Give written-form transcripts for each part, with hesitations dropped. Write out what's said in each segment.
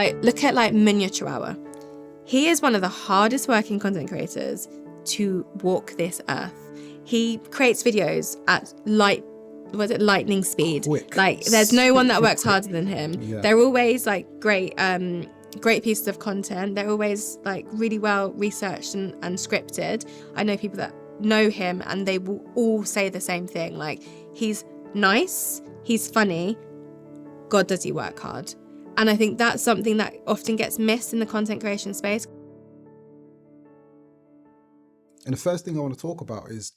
Like, look at like Miniature Hour. He is one of the hardest working content creators to walk this earth. He creates videos at lightning speed. Quick. Like, there's no one that works harder than him. Yeah. They're always like great pieces of content. They're always like really well researched and scripted. I know people that know him and they will all say the same thing. Like, he's nice, he's funny, God, does he work hard. And I think that's something that often gets missed in the content creation space. And the first thing I want to talk about is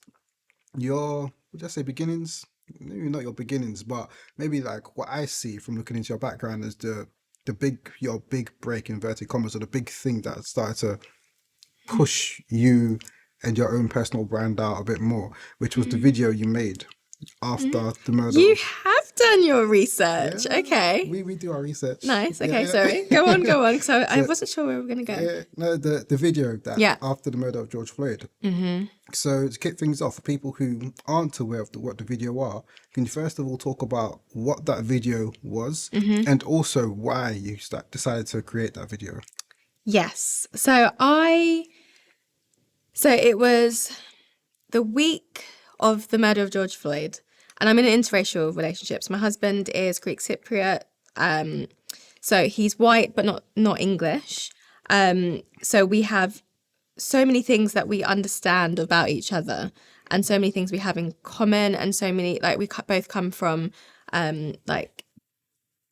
your, would I say beginnings? Maybe not your beginnings, but maybe like what I see from looking into your background is your big break, inverted commas, or the big thing that started to push you and your own personal brand out a bit more, which was the video you made after the murder. You have done your research. Yeah, okay. We do our research. Nice. Okay, Yeah. sorry. Go on. Because I wasn't sure where we were going to go. Yeah, no, the video that after the murder of George Floyd. Mm-hmm. So to kick things off, for people who aren't aware of what the video are, can you first of all talk about what that video was and also why you decided to create that video? Yes. So it was the week of the murder of George Floyd, and I'm in an interracial relationship. So my husband is Greek Cypriot, so he's white but not English. So we have so many things that we understand about each other, and so many things we have in common, and so many, like, we both come from like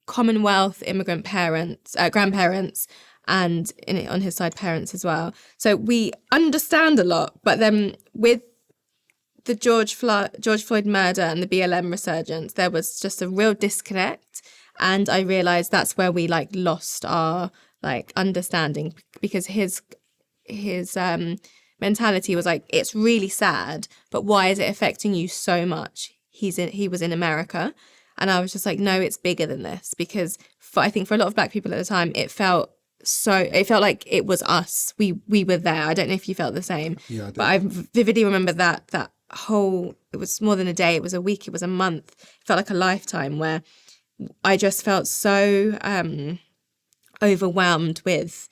Commonwealth immigrant parents, grandparents, and on his side parents as well. So we understand a lot, but then with the George Floyd murder and the BLM resurgence, there was just a real disconnect, and I realized that's where we like lost our like understanding, because his mentality was like, it's really sad, but why is it affecting you so much? He was in America, and I was just like, no, it's bigger than this, because I think for a lot of Black people at the time, it felt like it was us. We were there. I don't know if you felt the same. Yeah, I did. But I vividly remember that whole, it was more than a day, it was a week, it was a month. It felt like a lifetime, where I just felt so overwhelmed with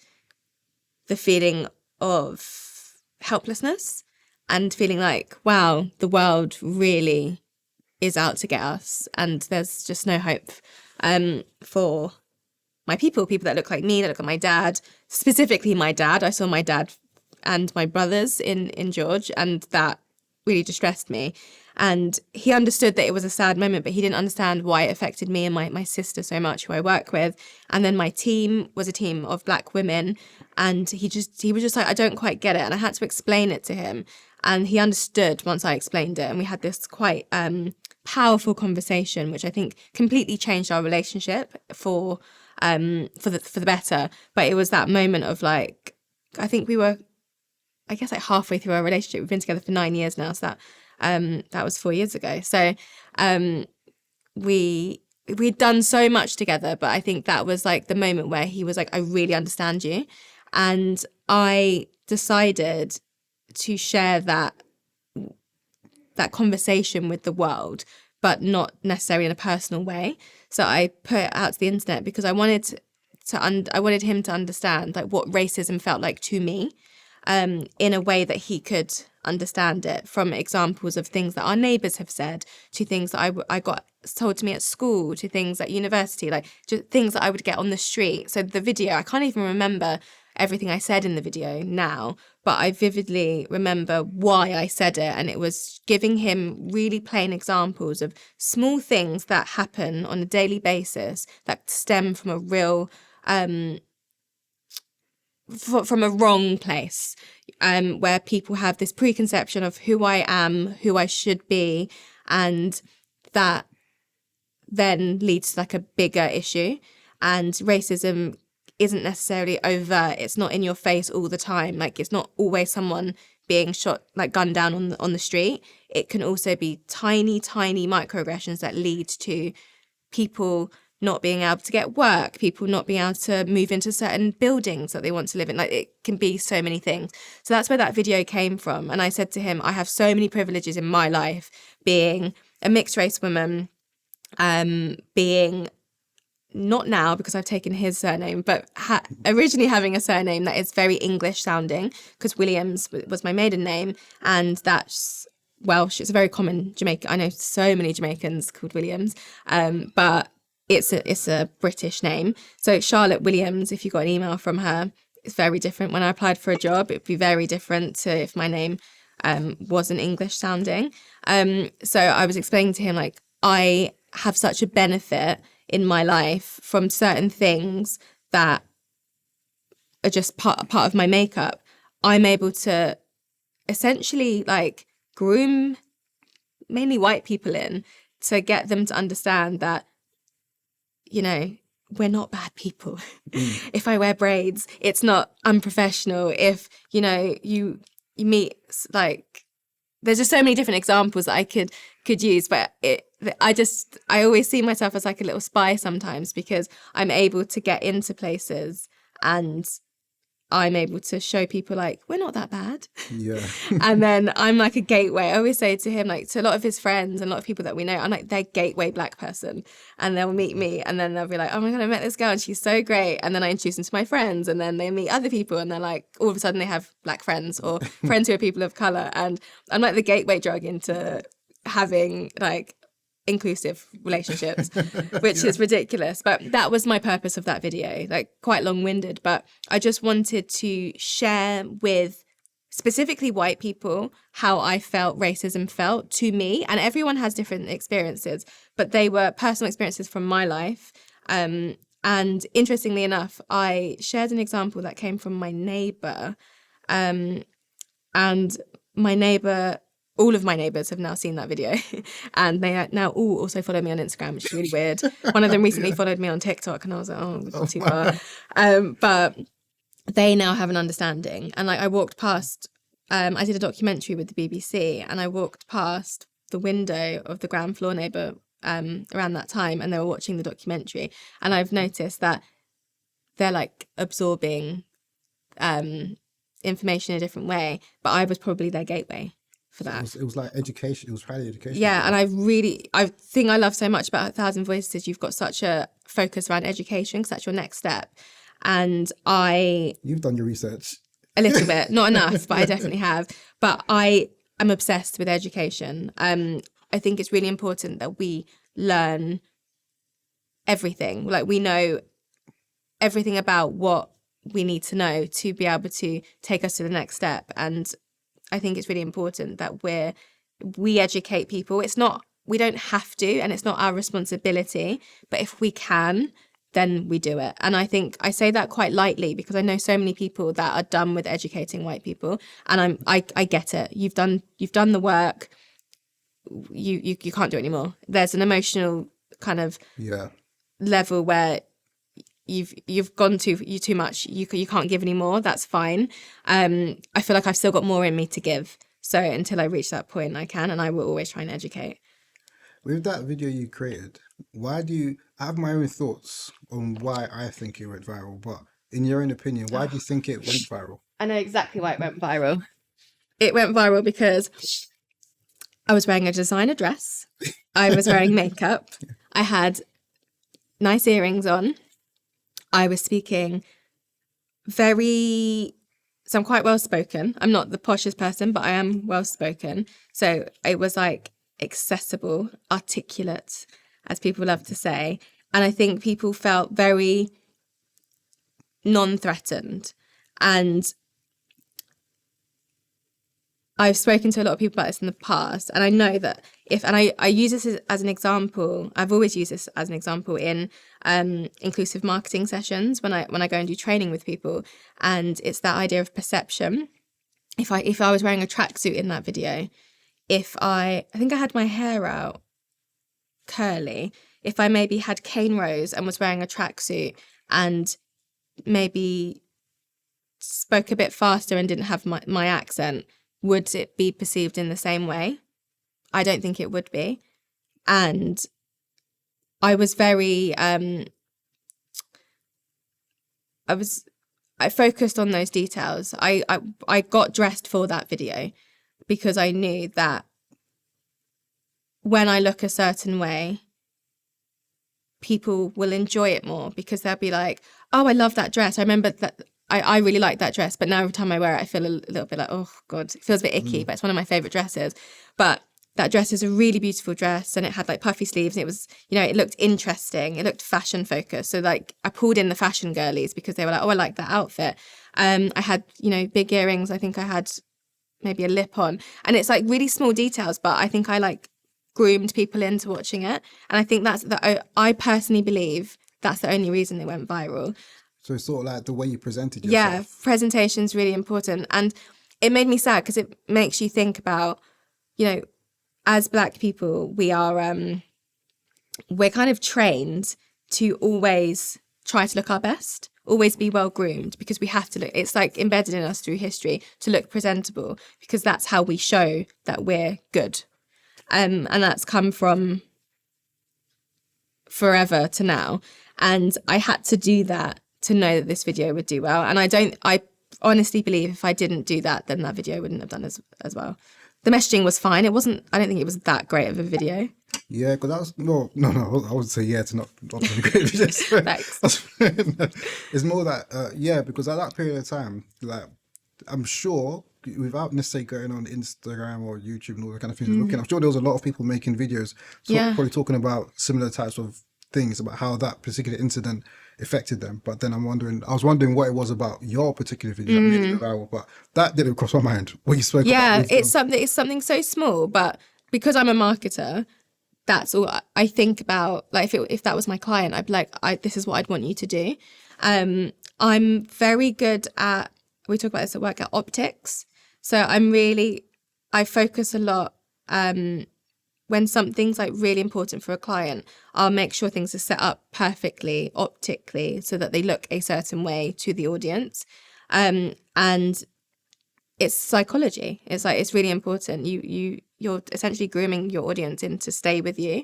the feeling of helplessness and feeling like, wow, the world really is out to get us, and there's just no hope for my people that look like me, that look like my dad, specifically my dad. I saw my dad and my brothers in George, and that really distressed me. And he understood that it was a sad moment, but he didn't understand why it affected me and my sister so much, who I work with. And then my team was a team of Black women, and he was just like, I don't quite get it. And I had to explain it to him, and he understood once I explained it. And we had this quite powerful conversation, which I think completely changed our relationship for the better. But it was that moment of like, I think we were, I guess, like halfway through our relationship. We've been together for 9 years now, so that was 4 years ago. So we'd done so much together, but I think that was like the moment where he was like, I really understand you. And I decided to share that conversation with the world, but not necessarily in a personal way. So I put it out to the internet because I wanted him to understand like what racism felt like to me, in a way that he could understand it, from examples of things that our neighbours have said, to things that I got told to me at school, to things at university, like just things that I would get on the street. So the video, I can't even remember everything I said in the video now, but I vividly remember why I said it, and it was giving him really plain examples of small things that happen on a daily basis that stem from a real from a wrong place, where people have this preconception of who I am, who I should be, and that then leads to like a bigger issue. And racism isn't necessarily overt. It's not in your face all the time. Like, it's not always someone being shot, like gunned down on the street. It can also be tiny microaggressions that lead to people not being able to get work, people not being able to move into certain buildings that they want to live in. Like, it can be so many things. So that's where that video came from. And I said to him, I have so many privileges in my life, being a mixed race woman, being not now because I've taken his surname, but originally having a surname that is very English sounding, because Williams was my maiden name, and that's Welsh. It's a very common Jamaican. I know so many Jamaicans called Williams, but it's a British name. So Charlotte Williams, if you got an email from her, it's very different. When I applied for a job, it'd be very different to if my name wasn't English sounding. So I was explaining to him, like, I have such a benefit in my life from certain things that are just part of my makeup. I'm able to essentially like groom mainly white people in to get them to understand that, you know, we're not bad people. If I wear braids, it's not unprofessional. If, you know, you meet, like, there's just so many different examples that I could use, but I always see myself as like a little spy sometimes, because I'm able to get into places and I'm able to show people, like, we're not that bad. Yeah. And then I'm like a gateway. I always say to him, like, to a lot of his friends and a lot of people that we know, I'm like their gateway black person. And they'll meet me and then they'll be like, oh my God, I met this girl and she's so great. And then I introduce them to my friends and then they meet other people and they're like, all of a sudden they have black friends or friends who are people of color. And I'm like the gateway drug into having like inclusive relationships, which is ridiculous. But that was my purpose of that video, like quite long-winded, but I just wanted to share with specifically white people how I felt racism felt to me. And everyone has different experiences, but they were personal experiences from my life. And interestingly enough, I shared an example that came from my neighbor. And my neighbor, all of my neighbours have now seen that video and they now all also follow me on Instagram, which is really weird. One of them recently followed me on TikTok and I was like, oh, too far. But they now have an understanding. And like I walked past, I did a documentary with the BBC and I walked past the window of the ground floor neighbour around that time and they were watching the documentary. And I've noticed that they're like absorbing information in a different way, but I was probably their gateway for that. It was like education. It was highly educational. Yeah, and I think I love so much about 1,000 Voices. You've got such a focus around education because that's your next step. And You've done your research. A little bit, not enough, but I definitely have. But I am obsessed with education. I think it's really important that we learn everything. Like we know everything about what we need to know to be able to take us to the next step. And I think it's really important that we educate people. We don't have to, and it's not our responsibility, but if we can, then we do it. And I think I say that quite lightly because I know so many people that are done with educating white people, and I get it. You've done the work. You can't do it anymore. There's an emotional kind of level where you've gone too much. You can't give anymore. That's fine. I feel like I've still got more in me to give. So until I reach that point, I can, and I will always try and educate. With that video you created, I have my own thoughts on why I think it went viral, but in your own opinion, why do you think it went viral? I know exactly why it went viral. It went viral because I was wearing a designer dress. I was wearing makeup. I had nice earrings on. I was speaking so I'm quite well spoken. I'm not the poshest person, but I am well spoken. So it was like accessible, articulate, as people love to say. And I think people felt very non-threatened. And I've spoken to a lot of people about this in the past, and I know that I use this as an example. I've always used this as an example in inclusive marketing sessions when I go and do training with people, and it's that idea of perception. If I was wearing a tracksuit in that video, I think I had my hair out curly, if I maybe had cane rows and was wearing a tracksuit and maybe spoke a bit faster and didn't have my accent, would it be perceived in the same way? I don't think it would be. And I was very, I focused on those details. I got dressed for that video because I knew that when I look a certain way, people will enjoy it more because they'll be like, oh, I love that dress. I remember that I really like that dress, but now every time I wear it, I feel a little bit like, oh God, it feels a bit icky, but it's one of my favorite dresses. But that dress is a really beautiful dress, and it had like puffy sleeves, and it was, it looked interesting. It looked fashion focused. So like I pulled in the fashion girlies because they were like, oh, I like that outfit. I had, big earrings. I think I had maybe a lip on, and it's like really small details, but I think I like groomed people into watching it. And I think I personally believe that's the only reason it went viral. So it's sort of like the way you presented yourself. Yeah, presentation's really important. And it made me sad because it makes you think about, as Black people, we're kind of trained to always try to look our best, always be well groomed, because we have to look, it's like embedded in us through history to look presentable, because that's how we show that we're good. And that's come from forever to now. And I had to do that to know that this video would do well. And I honestly believe if I didn't do that, then that video wouldn't have done as well. The messaging was fine. I don't think it was that great of a video. Yeah, because that was, no, I would say yeah to not be great videos. Thanks. It's more that, because at that period of time, like, I'm sure, without necessarily going on Instagram or YouTube and all that kind of things, I'm sure there was a lot of people making videos, probably talking about similar types of things, about how that particular incident affected them. But then I was wondering what it was about your particular video that made it viral, but that didn't cross my mind when you spoke about it. It's something so small, but because I'm a marketer, that's all I think about. Like if that was my client, I'd be like, this is what I'd want you to do. I'm very good at, we talk about this at work, at optics. So I focus a lot, when something's like really important for a client, I'll make sure things are set up perfectly optically so that they look a certain way to the audience. And it's psychology. It's like, it's really important. You're essentially grooming your audience in to stay with you.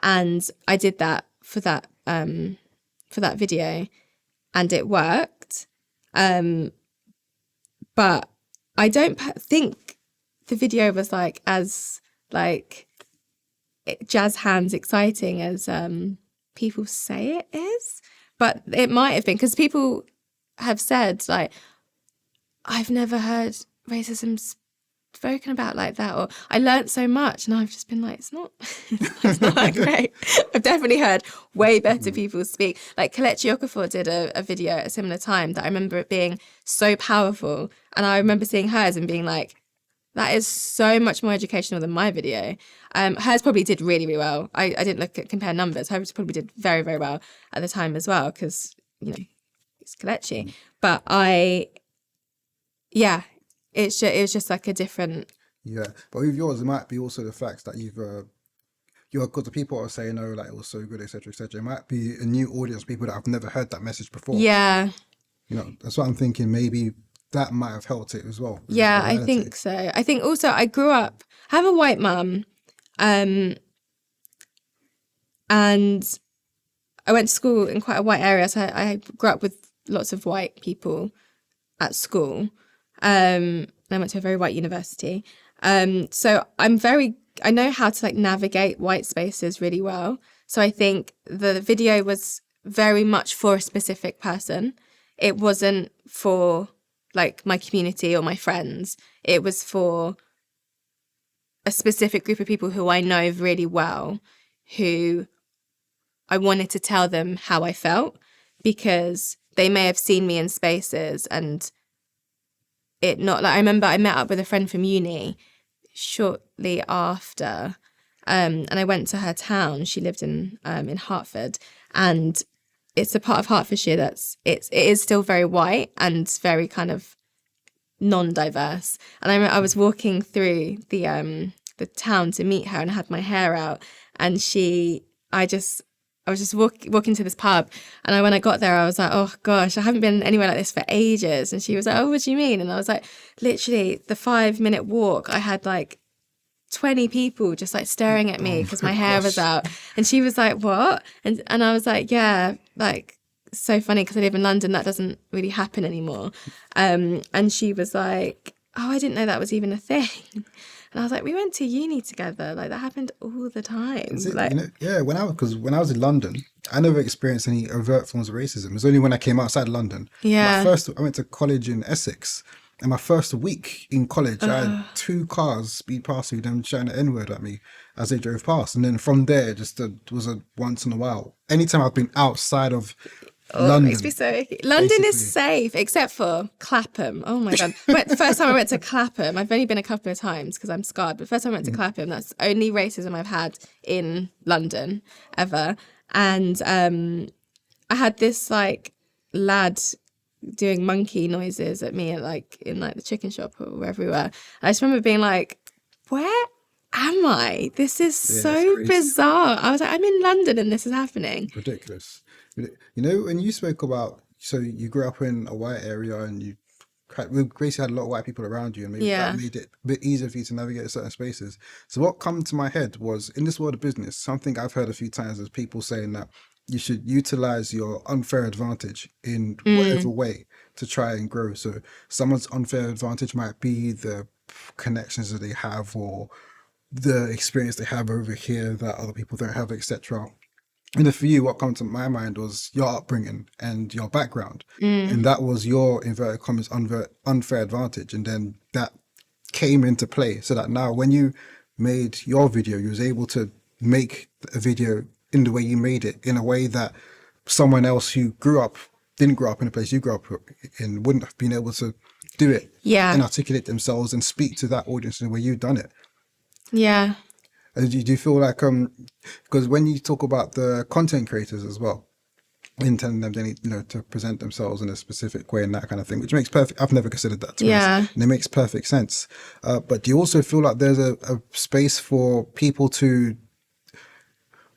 And I did that for that video, and it worked. But I don't think the video was like as like jazz hands exciting as people say it is, but it might have been, because people have said like, I've never heard racism spoken about like that, or I learnt so much, and I've just been like, it's not that great. I've definitely heard way better people speak. Like Kelechi Okafor did a video at a similar time that I remember it being so powerful, and I remember seeing hers and being like, that is so much more educational than my video. Hers probably did really, really well. I didn't compare numbers. Hers probably did very, very well at the time as well, because, it's Kelechi. But it was just like a different... Yeah, but with yours, it might be also the fact that because the people are saying, oh, like, it was so good, etc., etc. It might be a new audience, people that have never heard that message before. Yeah. That's what I'm thinking. Maybe that might have helped it as well. Yeah, I think so. I think also I have a white mum, and I went to school in quite a white area, so I grew up with lots of white people at school. I went to a very white university. So I know how to like navigate white spaces really well. So I think the video was very much for a specific person. It wasn't for like my community or my friends. It was for a specific group of people who I know really well, who I wanted to tell them how I felt, because they may have seen me in spaces and it not like, I remember I met up with a friend from uni shortly after, and I went to her town. She lived in Hertford, and it's a part of Hertfordshire it is still very white and very kind of non-diverse. And I was walking through the town to meet her, and I had my hair out, and I was just walking to this pub, and when I got there, I was like, oh gosh, I haven't been anywhere like this for ages. And she was like, oh, what do you mean? And I was like, literally the 5-minute walk, I had like 20 people just like staring at me because my hair was out. And she was like, what? And I was like, yeah, like, so funny because I live in London, that doesn't really happen anymore. And she was like, oh, I didn't know that was even a thing. And I was like, we went to uni together. Like, that happened all the time. When I was in London, I never experienced any overt forms of racism. It was only when I came outside London. Yeah. I went to college in Essex, and my first week in college, I had two cars speed past me, them shouting the N-word at me as they drove past. And then from there, just was a once in a while. Anytime I've been outside of Oh, it makes me London, so icky. London is basically. safe, except for Clapham. Oh my God. The first time I went to Clapham, I've only been a couple of times because I'm scarred, but the first time I went to Clapham, that's the only racism I've had in London ever. And I had this like lad doing monkey noises at me in the chicken shop or wherever we were. I just remember being like, where am I? This is Yeah, it's so crazy. bizarre. I was like, I'm in London and this is happening. Ridiculous. You know, when you spoke about, so you grew up in a white area and you basically had a lot of white people around you, and maybe Yeah. that made it a bit easier for you to navigate certain spaces. So what come to my head was, in this world of business, something I've heard a few times is people saying that you should utilize your unfair advantage in whatever way to try and grow. So someone's unfair advantage might be the connections that they have or the experience they have over here that other people don't have, etc. And for you, what comes to my mind was your upbringing and your background. And that was your, inverted commas, unfair advantage. And then that came into play so that now when you made your video, you was able to make a video in the way you made it, in a way that someone else who didn't grow up in a place you grew up in, wouldn't have been able to do it Yeah. and articulate themselves and speak to that audience in the way you've done it. Yeah. And do you feel like, because when you talk about the content creators as well, intending them, they need, to present themselves in a specific way and that kind of thing, which makes perfect. I've never considered that, to be honest, and it makes perfect sense. But do you also feel like there's a space for people to,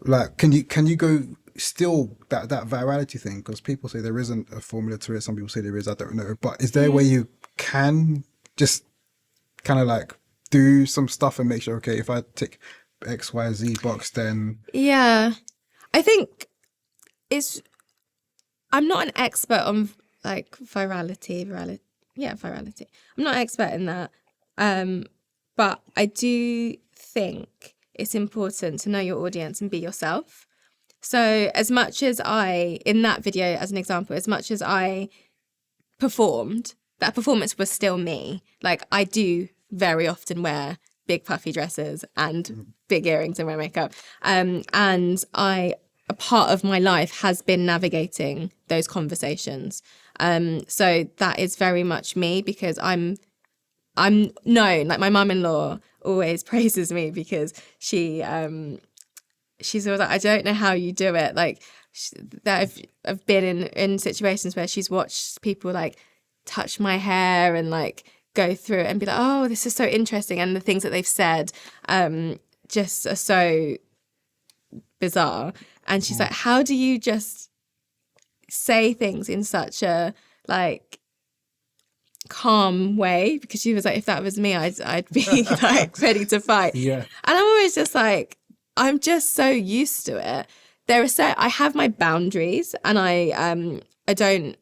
like, can you go still that virality thing? Because people say there isn't a formula to it. Some people say there is. I don't know. But is there a way you can just kind of like do some stuff and make sure, okay, if I tick XYZ box, then Yeah. I think I'm not an expert on like virality. Yeah, virality. I'm not an expert in that. But I do think it's important to know your audience and be yourself. So as much as in that video, as an example, as much as I performed, that performance was still me. Like, I do very often wear big puffy dresses and big earrings and wear makeup. And a part of my life has been navigating those conversations. So that is very much me, because I'm known, like my mum-in-law always praises me because she's always like, I don't know how you do it. Like that I've been in situations where she's watched people like touch my hair and like go through it and be like, oh, this is so interesting. And the things that they've said just are so bizarre. And she's like, how do you just say things in such a like calm way? Because she was like, if that was me, I'd be like ready to fight. Yeah. And I'm always just like, I'm just so used to it. I have my boundaries, and I don't,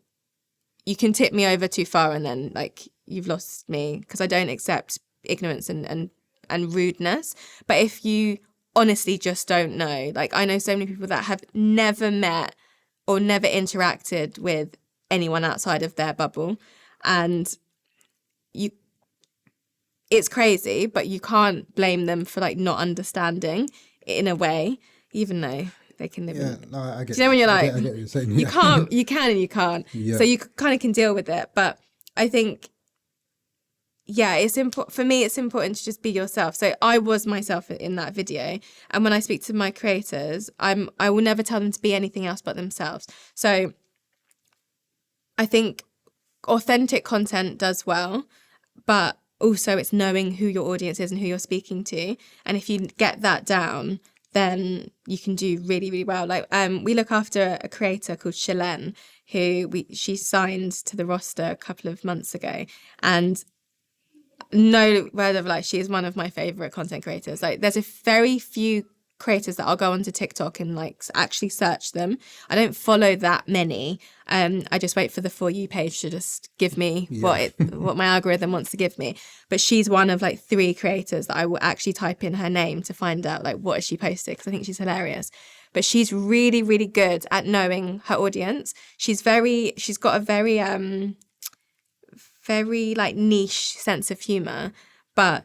you can tip me over too far and then like you've lost me, because I don't accept ignorance and rudeness. But if you honestly just don't know, like I know so many people that have never met or never interacted with anyone outside of their bubble, and it's crazy, but you can't blame them for like not understanding in a way, even though they can live in. No, I get. Do you know when you're like, I get what you're saying. you can't, you can and you can't. Yeah. So you kind of can deal with it. But I think, yeah, it's important for me. It's important to just be yourself. So I was myself in that video, and when I speak to my creators, I will never tell them to be anything else but themselves. So I think authentic content does well, but also it's knowing who your audience is and who you're speaking to. And if you get that down, then you can do really, really well. Like we look after a creator called Shelen, she signed to the roster a couple of months ago, and no word of lie, she is one of my favorite content creators. Like there's a very few creators that I'll go onto TikTok and like actually search them. I don't follow that many. I just wait for the For You page to just give me what my algorithm wants to give me. But she's one of like 3 creators that I will actually type in her name to find out like what is she posted, because I think she's hilarious. but she's really, really good at knowing her audience. She's got a very like niche sense of humor, but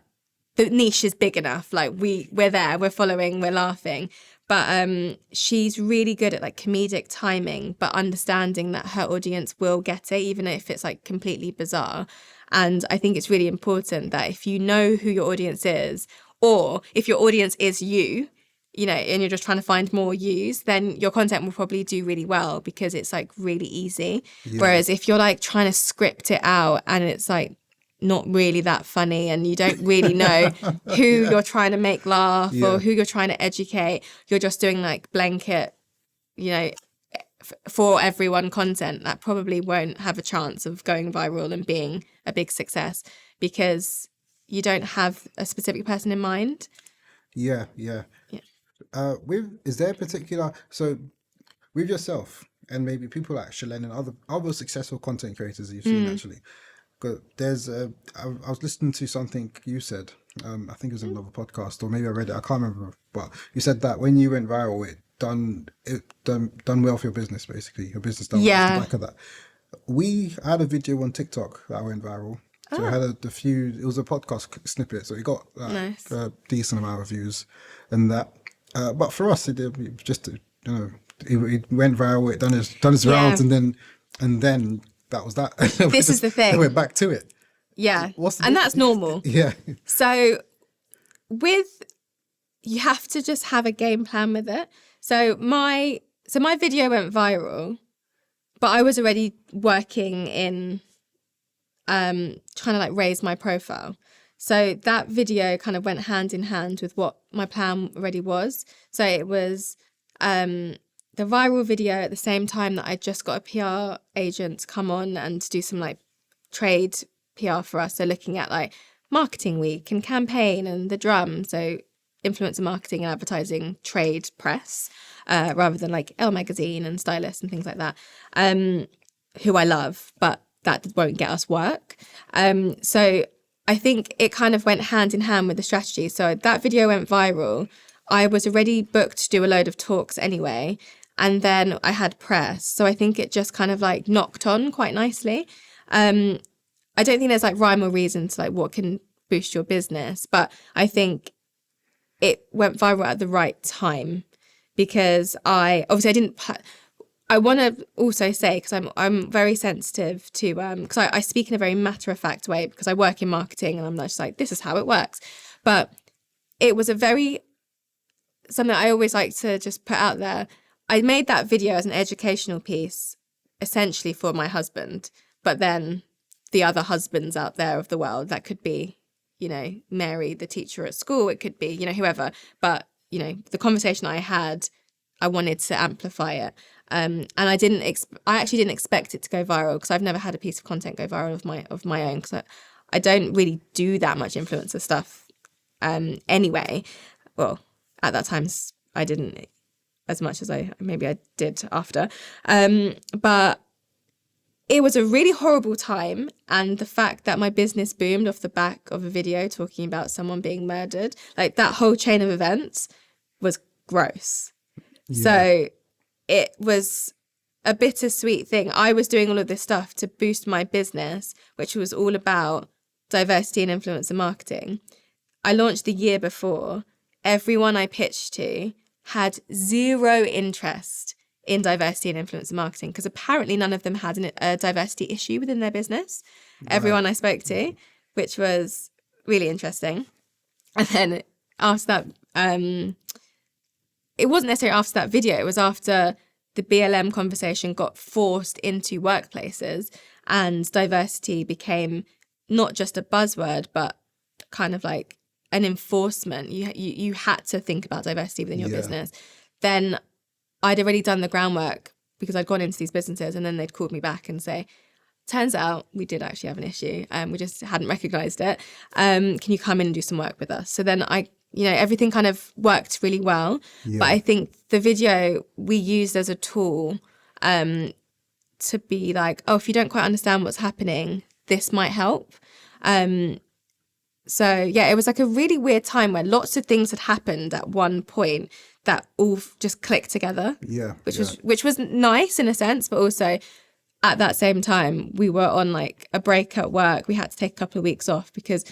the niche is big enough. Like we're there, we're following, we're laughing. But she's really good at like comedic timing, but understanding that her audience will get it, even if it's like completely bizarre. And I think it's really important that if you know who your audience is, or if your audience is you, you know, and you're just trying to find more yous, then your content will probably do really well because it's like really easy. Yeah. Whereas if you're like trying to script it out and it's like not really that funny and you don't really know who you're trying to make laugh or who you're trying to educate, you're just doing like blanket, you know, for everyone content, that probably won't have a chance of going viral and being a big success because you don't have a specific person in mind. Yeah. Is there a particular, so with yourself and maybe people like Shalene and other successful content creators you've seen actually, but I was listening to something you said, I think it was in another podcast or maybe I read it, I can't remember, but you said that when you went viral, it done well for your business, basically. Your business done well off the back of that. I had a video on TikTok that went viral. So it had it was a podcast snippet, so it got a decent amount of views and that. But for us, it just, you know, it went viral, it done its rounds, and then that was that. This is the thing. We went back to it. Yeah. And that's normal. Yeah. So you have to just have a game plan with it. So my video went viral, but I was already working in trying to like raise my profile. So that video kind of went hand in hand with what my plan already was. So it was the viral video at the same time that I just got a PR agent to come on and do some like trade PR for us. So looking at like marketing week and campaign and the drum. So influencer marketing and advertising trade press rather than like Elle magazine and stylists and things like that, who I love, but that won't get us work. So I think it kind of went hand in hand with the strategy. So that video went viral. I was already booked to do a load of talks anyway. And then I had press. So I think it just kind of like knocked on quite nicely. I don't think there's like rhyme or reason to like what can boost your business, but I think it went viral at the right time because I want to also say, because I'm very sensitive to, because I speak in a very matter-of-fact way because I work in marketing and I'm just like, this is how it works. But it was something I always like to just put out there. I made that video as an educational piece, essentially for my husband, but then the other husbands out there of the world, that could be, you know, Mary, the teacher at school, it could be, you know, whoever. But, you know, the conversation I had, I wanted to amplify it. And I actually didn't expect it to go viral because I've never had a piece of content go viral of my own because I don't really do that much influencer stuff anyway. Well, at that time I didn't as much as I did after. But it was a really horrible time, and the fact that my business boomed off the back of a video talking about someone being murdered, like that whole chain of events was gross. Yeah. So it was a bittersweet thing. I was doing all of this stuff to boost my business, which was all about diversity and influencer marketing. I launched the year before. Everyone I pitched to had zero interest in diversity and influencer marketing because apparently none of them had a diversity issue within their business. Right. Everyone I spoke to, which was really interesting. And then after that, it wasn't necessarily after that video, it was after the BLM conversation got forced into workplaces and diversity became not just a buzzword, but kind of like an enforcement. You had to think about diversity within your business. Then I'd already done the groundwork because I'd gone into these businesses and then they'd called me back and say, turns out we did actually have an issue and we just hadn't recognized it. Can you come in and do some work with us? So then everything kind of worked really well. Yeah. But I think the video we used as a tool to be like, oh, if you don't quite understand what's happening, this might help. So yeah, it was like a really weird time where lots of things had happened at one point that all just clicked together. Yeah, Which was nice in a sense, but also at that same time we were on like a break at work. We had to take a couple of weeks off because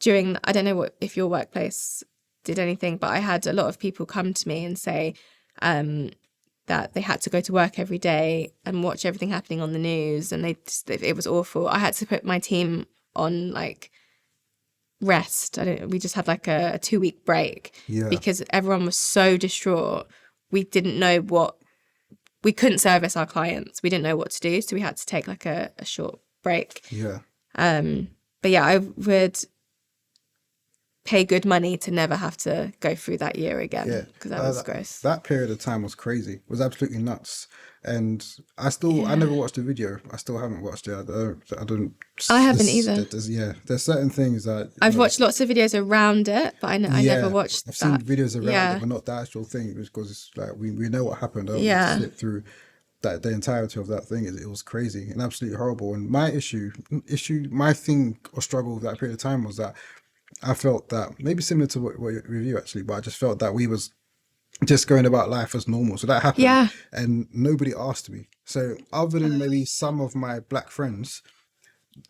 I don't know if your workplace did anything, but I had a lot of people come to me and say that they had to go to work every day and watch everything happening on the news, and it was awful. I had to put my team on like rest. We just had like a 2-week break because everyone was so distraught. We didn't know we couldn't service our clients. We didn't know what to do, so we had to take like a short break. But yeah, I would pay good money to never have to go through that year again, because that was gross. That period of time was crazy. It was absolutely nuts. And I never watched the video. I still haven't watched it. I haven't either. There's certain things that I've watched lots of videos around it, but I never watched I've that. seen videos around it, but not the actual thing, because it's like we know what happened. I don't slip through that the entirety of that thing. It was crazy and absolutely horrible. And my my thing or struggle with that period of time was that I felt that, maybe similar to what with you actually, but I just felt that we was just going about life as normal. So that happened, and nobody asked me. So other than maybe some of my black friends,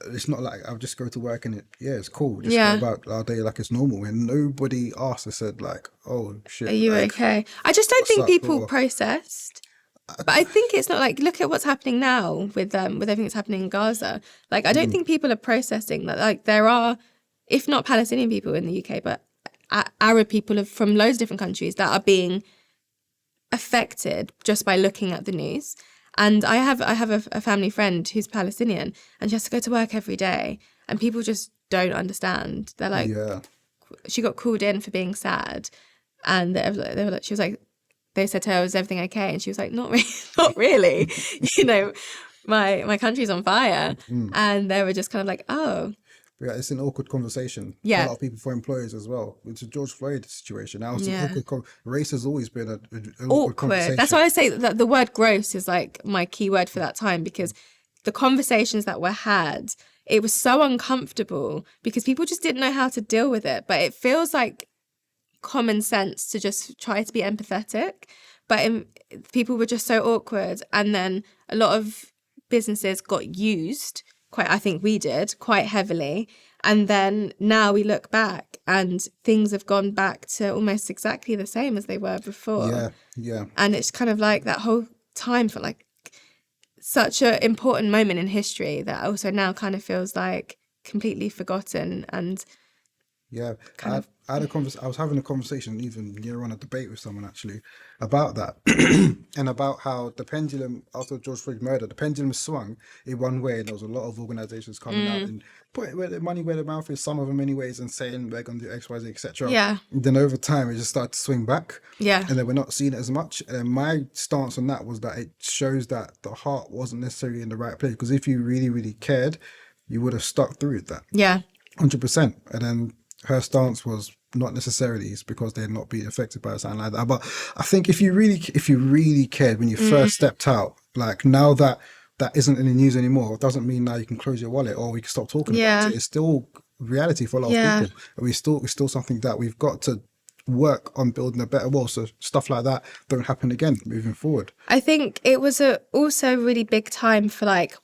it's not like I'll just go to work and it's cool. Just go about our day like it's normal, and nobody asked or said like, oh shit, are you okay? I just don't think people processed. But I think it's not like, look at what's happening now with everything that's happening in Gaza. Like, I don't think people are processing that. Like, there are, if not Palestinian people in the UK, but Arab people from loads of different countries that are being affected just by looking at the news. And I have a family friend who's Palestinian, and she has to go to work every day, and people just don't understand. They're like, she got called in for being sad, and they were like, she was like, they said to her, "Is everything okay?" And she was like, "Not really, not really." You know, my country's on fire, and they were just kind of like, "Oh." Yeah, it's an awkward conversation. For a lot of people, for employers as well. It's a George Floyd situation. Now, race has always been an awkward conversation. That's why I say that the word gross is like my key word for that time, because the conversations that were had, it was so uncomfortable because people just didn't know how to deal with it. But it feels like common sense to just try to be empathetic. But people were just so awkward. And then a lot of businesses got used, I think we did, quite heavily. And then now we look back and things have gone back to almost exactly the same as they were before. Yeah. And it's kind of like that whole time felt like such an important moment in history that also now kind of feels like completely forgotten. And I was having a conversation, even near on a debate with someone actually, about that, and about how the pendulum after George Floyd's murder, the pendulum swung in one way, and there was a lot of organizations coming out and putting their money where their mouth is, some of them anyways, and saying we're going to do X, Y, Z, etc. And then over time, it just started to swing back. And then we're not seeing it as much. And my stance on that was that it shows that the heart wasn't necessarily in the right place, because if you really, really cared, you would have stuck through with that. 100%. And then her stance was not necessarily it's because they're not being affected by something like that. But I think if you really cared when you first stepped out, like now that isn't in the news anymore, it doesn't mean now you can close your wallet or we can stop talking about it. It's still reality for a lot of people. And it's still something that we've got to work on building a better world, so stuff like that don't happen again moving forward. I think it was also a really big time for, like,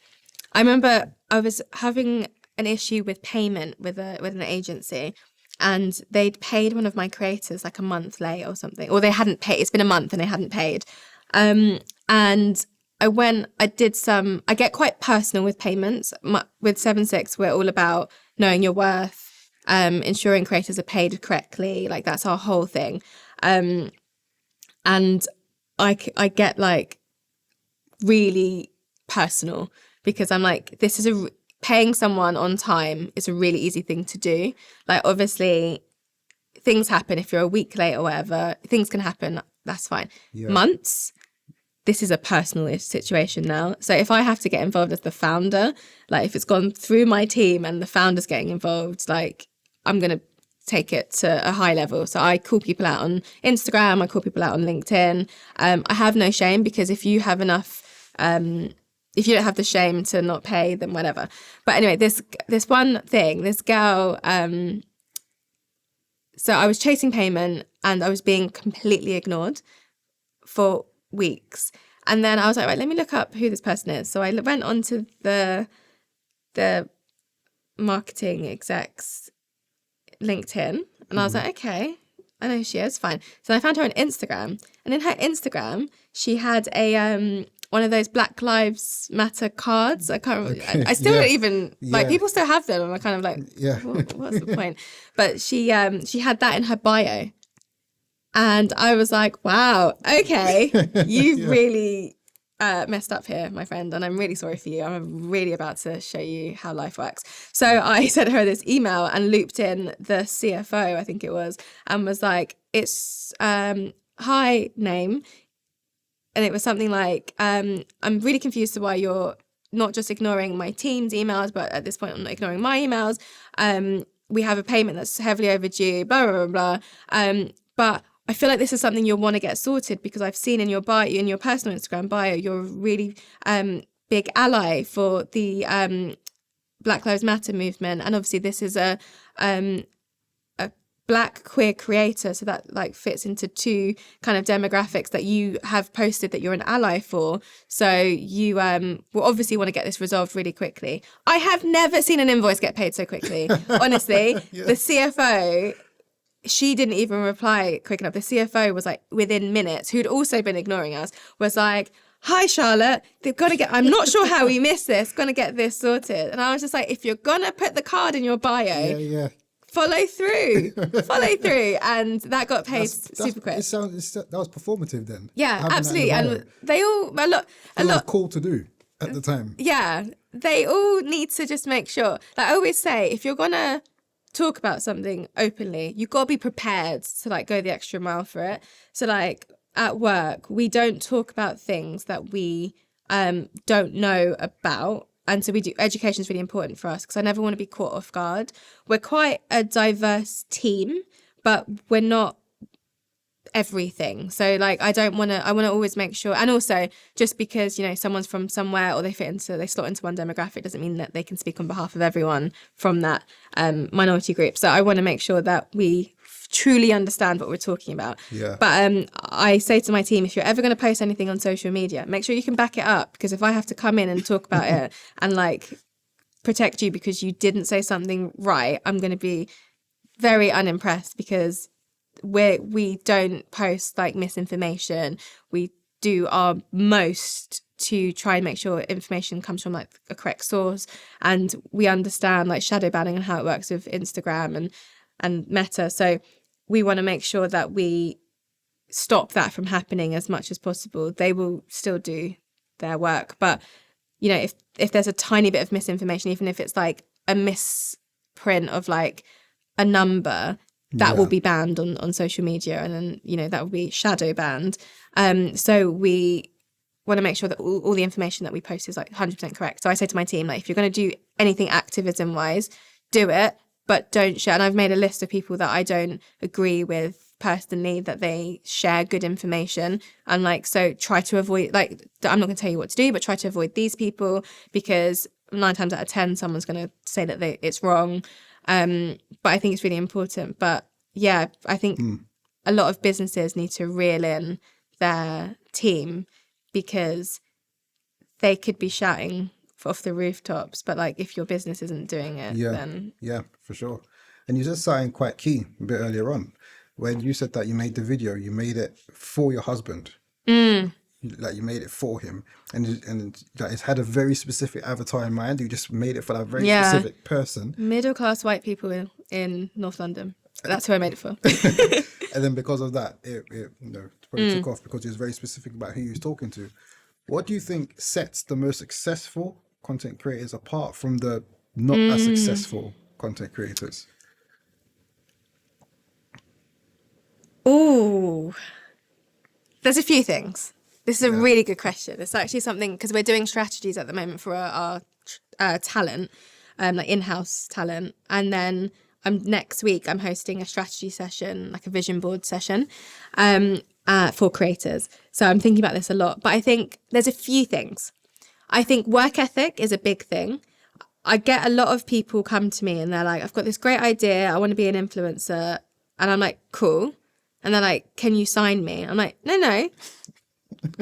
I remember I was having an issue with payment with an agency, and they'd paid one of my creators like a month late or something, or they hadn't paid. It's been a month and they hadn't paid. And I get quite personal with payments. With 7-6, we're all about knowing your worth, ensuring creators are paid correctly. Like, that's our whole thing. And I get like really personal because I'm like, this is paying someone on time is a really easy thing to do. Like, obviously, things happen if you're a week late or whatever. Things can happen. That's fine. Months, this is a personal situation now. So if I have to get involved as the founder, like if it's gone through my team and the founder's getting involved, like I'm going to take it to a high level. So I call people out on Instagram. I call people out on LinkedIn. I have no shame, because if you have enough... if you don't have the shame to not pay, then whatever. But anyway, this one thing, this girl, so I was chasing payment and I was being completely ignored for weeks. And then I was like, right, let me look up who this person is. So I went onto the marketing exec's LinkedIn, and I was like, okay, I know who she is, fine. So I found her on Instagram, and in her Instagram, she had a one of those Black Lives Matter cards. I can't remember. Okay. I still Yeah. don't even like. Yeah. People still have them, and I'm kind of like, Yeah. what's the point? But she had that in her bio, and I was like, wow, okay, you've Yeah. really messed up here, my friend, and I'm really sorry for you. I'm really about to show you how life works. So I sent her this email and looped in the CFO, I think it was, and was like, it's hi name. And it was something like, I'm really confused to why you're not just ignoring my team's emails, but at this point I'm not ignoring my emails. We have a payment that's heavily overdue, blah, blah, blah, blah. But I feel like this is something you'll want to get sorted because I've seen in your bio, in your personal Instagram bio, you're a really big ally for the Black Lives Matter movement. And obviously this is a Black queer creator, so that like fits into two kind of demographics that you have posted that you're an ally for. So you will obviously want to get this resolved really quickly. I have never seen an invoice get paid so quickly. Honestly, the CFO, she didn't even reply quick enough. The CFO was like within minutes, who'd also been ignoring us, was like, hi, Charlotte, they've got to get, I'm not sure how we missed this, going to get this sorted. And I was just like, if you're going to put the card in your bio, follow through. And that got paid super quick. That was performative then. Yeah, absolutely. And they all, a lot cool to do at the time. Yeah, they all need to just make sure. Like I always say, if you're going to talk about something openly, you've got to be prepared to like go the extra mile for it. So like at work, we don't talk about things that we don't know about. And so education is really important for us because I never want to be caught off guard. We're quite a diverse team, but we're not everything. So like I want to always make sure, and also just because, you know, someone's from somewhere or they slot into one demographic doesn't mean that they can speak on behalf of everyone from that minority group. So I want to make sure that we truly understand what we're talking about. Yeah. But I say to my team, if you're ever going to post anything on social media, make sure you can back it up, because if I have to come in and talk about it and like protect you because you didn't say something right, I'm going to be very unimpressed, because we don't post like misinformation. We do our most to try and make sure information comes from like a correct source, and we understand like shadow banning and how it works with Instagram and Meta. So we want to make sure that we stop that from happening as much as possible. They will still do their work, but you know, if there's a tiny bit of misinformation, even if it's like a misprint of like a number, that will be banned on social media, and then, you know, that will be shadow banned. So we want to make sure that all the information that we post is like 100% correct. So I say to my team, like, if you're going to do anything activism wise, do it, but don't share. And I've made a list of people that I don't agree with personally that they share good information. And like, so try to avoid, like, I'm not going to tell you what to do, but try to avoid these people, because 9 times out of 10, someone's going to say that it's wrong. But I think it's really important. But yeah, I think a lot of businesses need to reel in their team, because they could be shouting off the rooftops, but like if your business isn't doing it, then for sure. And you said something quite key a bit earlier on when you said that you made the video, you made it for your husband. Like you made it for him, and like it's had a very specific avatar in mind. You just made it for that very specific person. Middle class white people in North London. That's who I made it for. And then because of that, it probably took off, because he was very specific about who he was talking to. What do you think sets the most successful content creators apart from the not as successful content creators? Ooh, there's a few things. This is a really good question. It's actually something, because we're doing strategies at the moment for our talent, like in-house talent. And then next week, I'm hosting a strategy session, like a vision board session for creators. So I'm thinking about this a lot. But I think there's a few things. I think work ethic is a big thing. I get a lot of people come to me and they're like, I've got this great idea. I want to be an influencer. And I'm like, cool. And they're like, can you sign me? I'm like, no.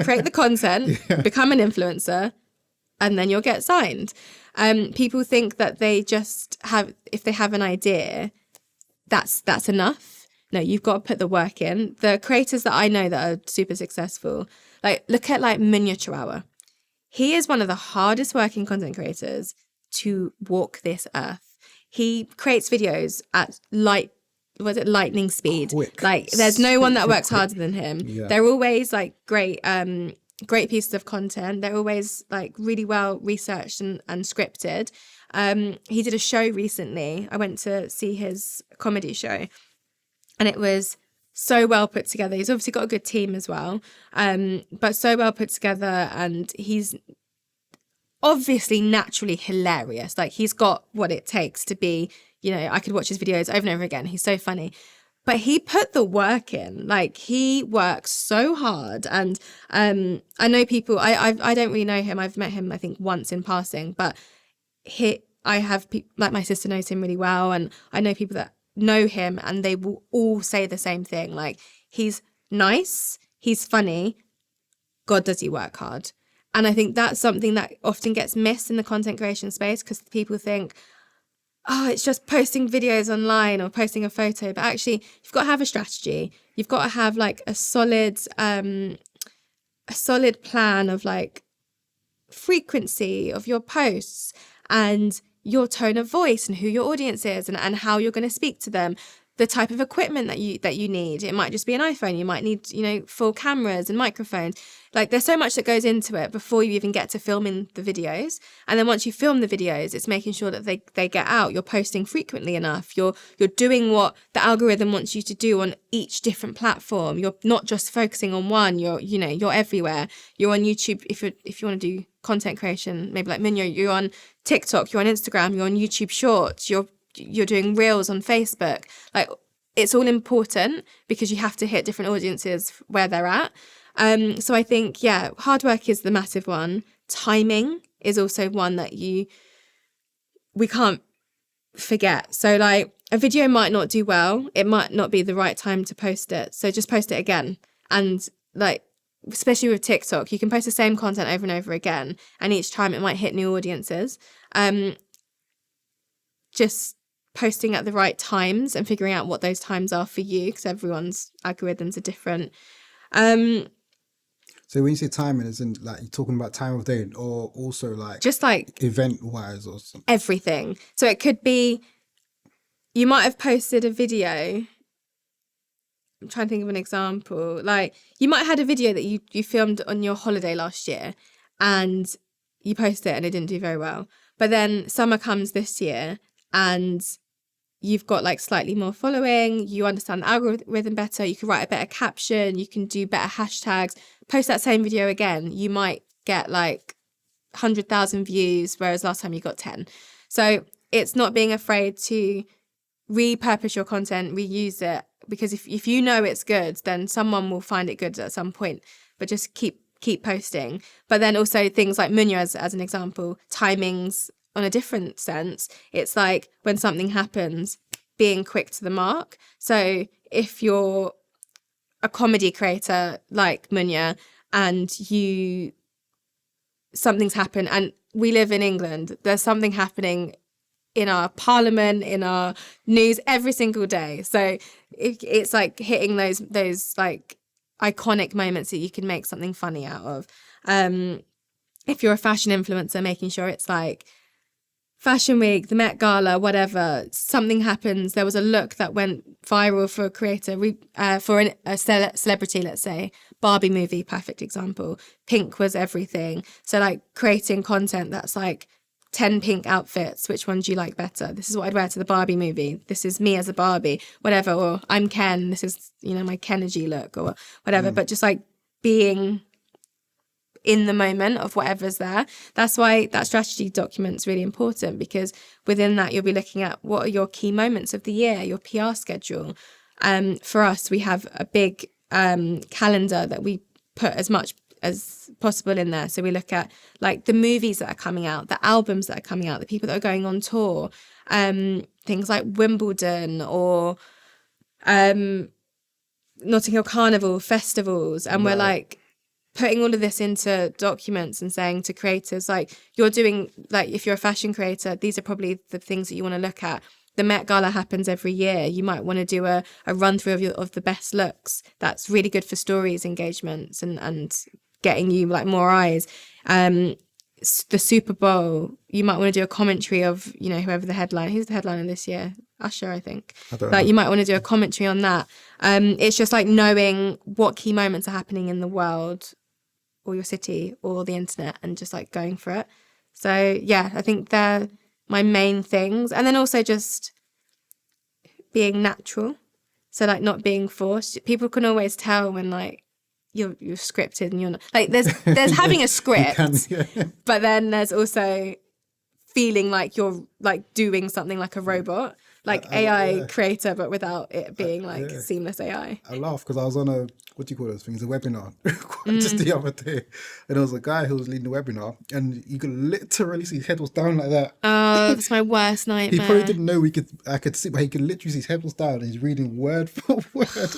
Create the content, become an influencer, and then you'll get signed. People think that they just have, if they have an idea, that's enough. No, you've got to put the work in. The creators that I know that are super successful, like look at like Miniature Hour. He is one of the hardest working content creators to walk this earth. He creates videos at lightning speed. Quick. Like there's no one that works harder than him. Yeah. They're always like great pieces of content. They're always like really well researched and scripted. He did a show recently. I went to see his comedy show, and it was so well put together. He's obviously got a good team as well, but so well put together, and he's obviously naturally hilarious. Like he's got what it takes to be, you know, I could watch his videos over and over again. He's so funny. But he put the work in. Like he works so hard. And I know people, I don't really know him. I've met him, I think, once in passing. But like my sister knows him really well. And I know people that know him and they will all say the same thing. Like he's nice, he's funny. God, does he work hard. And I think that's something that often gets missed in the content creation space because people think, oh, it's just posting videos online or posting a photo. But actually, you've got to have a strategy. You've got to have like a solid plan of like frequency of your posts and your tone of voice and who your audience is and how you're going to speak to them. The type of equipment that you need. It might just be an iPhone. You might need, you know, full cameras and microphones. Like there's so much that goes into it before you even get to filming the videos. And then once you film the videos, it's making sure that they get out. You're posting frequently enough. You're doing what the algorithm wants you to do on each different platform. You're not just focusing on one. You're everywhere. You're on YouTube if you want to do content creation, maybe like Minyo, you're on TikTok, you're on Instagram, you're on YouTube Shorts, you're doing reels on Facebook. Like it's all important because you have to hit different audiences where they're at. So I think, yeah, hard work is the massive one. Timing is also one that we can't forget. So like a video might not do well. It might not be the right time to post it. So just post it again. And like, especially with TikTok, you can post the same content over and over again. And each time it might hit new audiences. Just posting at the right times and figuring out what those times are for you because everyone's algorithms are different. So when you say timing, isn't like you're talking about time of day or also like just like event wise or something? Everything. So it could be you might have posted a video. I'm trying to think of an example. Like you might have had a video that you filmed on your holiday last year and you posted it and it didn't do very well. But then summer comes this year and you've got like slightly more following, you understand the algorithm better, you can write a better caption, you can do better hashtags, post that same video again, you might get like 100,000 views, whereas last time you got 10. So it's not being afraid to repurpose your content, reuse it, because if you know it's good, then someone will find it good at some point, but just keep posting. But then also things like Munya as an example, timings on a different sense. It's like when something happens, being quick to the mark. So if you're a comedy creator like Munya and something's happened, and we live in England, there's something happening in our parliament, in our news every single day. So it's like hitting those like iconic moments that you can make something funny out of. If you're a fashion influencer, making sure it's like Fashion Week, the Met Gala, whatever, something happens. There was a look that went viral for a creator, for a celebrity, let's say, Barbie movie, perfect example. Pink was everything. So like creating content that's like 10 pink outfits. Which one do you like better? This is what I'd wear to the Barbie movie. This is me as a Barbie, whatever. Or I'm Ken. This is, my Kenergy look or whatever. But just like being in the moment of whatever's there. That's why that strategy document is really important, because within that you'll be looking at what are your key moments of the year, your PR schedule. For us, we have a big calendar that we put as much as possible in there. So we look at like the movies that are coming out, the albums that are coming out, the people that are going on tour, things like Wimbledon or Notting Hill Carnival, festivals, and we're like putting all of this into documents and saying to creators, like, you're doing, like, if you're a fashion creator, these are probably the things that you want to look at. The Met Gala happens every year. You might want to do a run through of the best looks. That's really good for stories, engagements, and getting you like more eyes. The Super Bowl, you might want to do a commentary of, you know, whoever the headline. Who's the headliner this year? Usher, I think. Like, you might want to do a commentary on that. It's just like knowing what key moments are happening in the world or your city or the internet and just like going for it. So yeah, I think they're my main things. And then also just being natural. So like not being forced. People can always tell when like you're scripted and you're not. Like there's having a script, but then there's also feeling like you're like doing something like a robot. Like AI creator, but without it being like seamless AI. I laugh because I was on a, what do you call those things, a webinar just the other day. And there was a guy who was leading the webinar and you could literally see his head was down like that. Oh, that's my worst nightmare. He probably didn't know I could see, but he could literally see his head was down and he's reading word for word.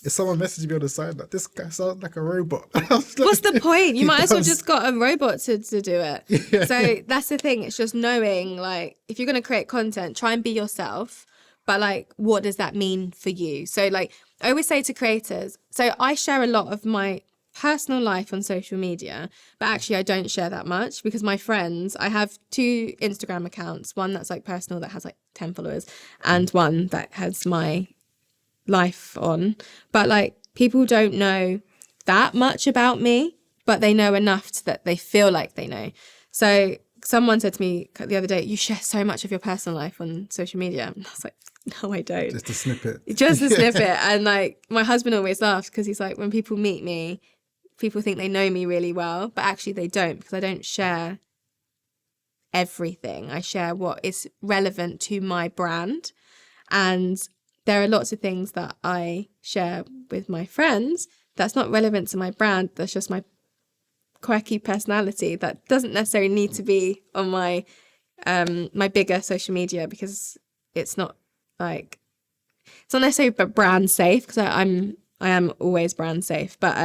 If someone messaged me on the side like, this guy sounds like a robot. Like, what's the point? You might as well just got a robot to do it. Yeah. So that's the thing. It's just knowing, like, if you're going to create content, try and be yourself. But like, what does that mean for you? So like, I always say to creators, so I share a lot of my personal life on social media, but actually I don't share that much because my friends, I have 2 Instagram accounts, one that's like personal that has like 10 followers and one that has my life on. But like, people don't know that much about me, but they know enough that they feel like they know. So someone said to me the other day, you share so much of your personal life on social media. And I was like, no, I don't. Just a snippet. Just a snippet. And like, my husband always laughs because he's like, when people meet me, people think they know me really well, but actually they don't, because I don't share everything. I share what is relevant to my brand. And there are lots of things that I share with my friends that's not relevant to my brand. That's just my quirky personality that doesn't necessarily need to be on my my bigger social media, because it's not like, it's not necessarily brand safe, because I am always brand safe, but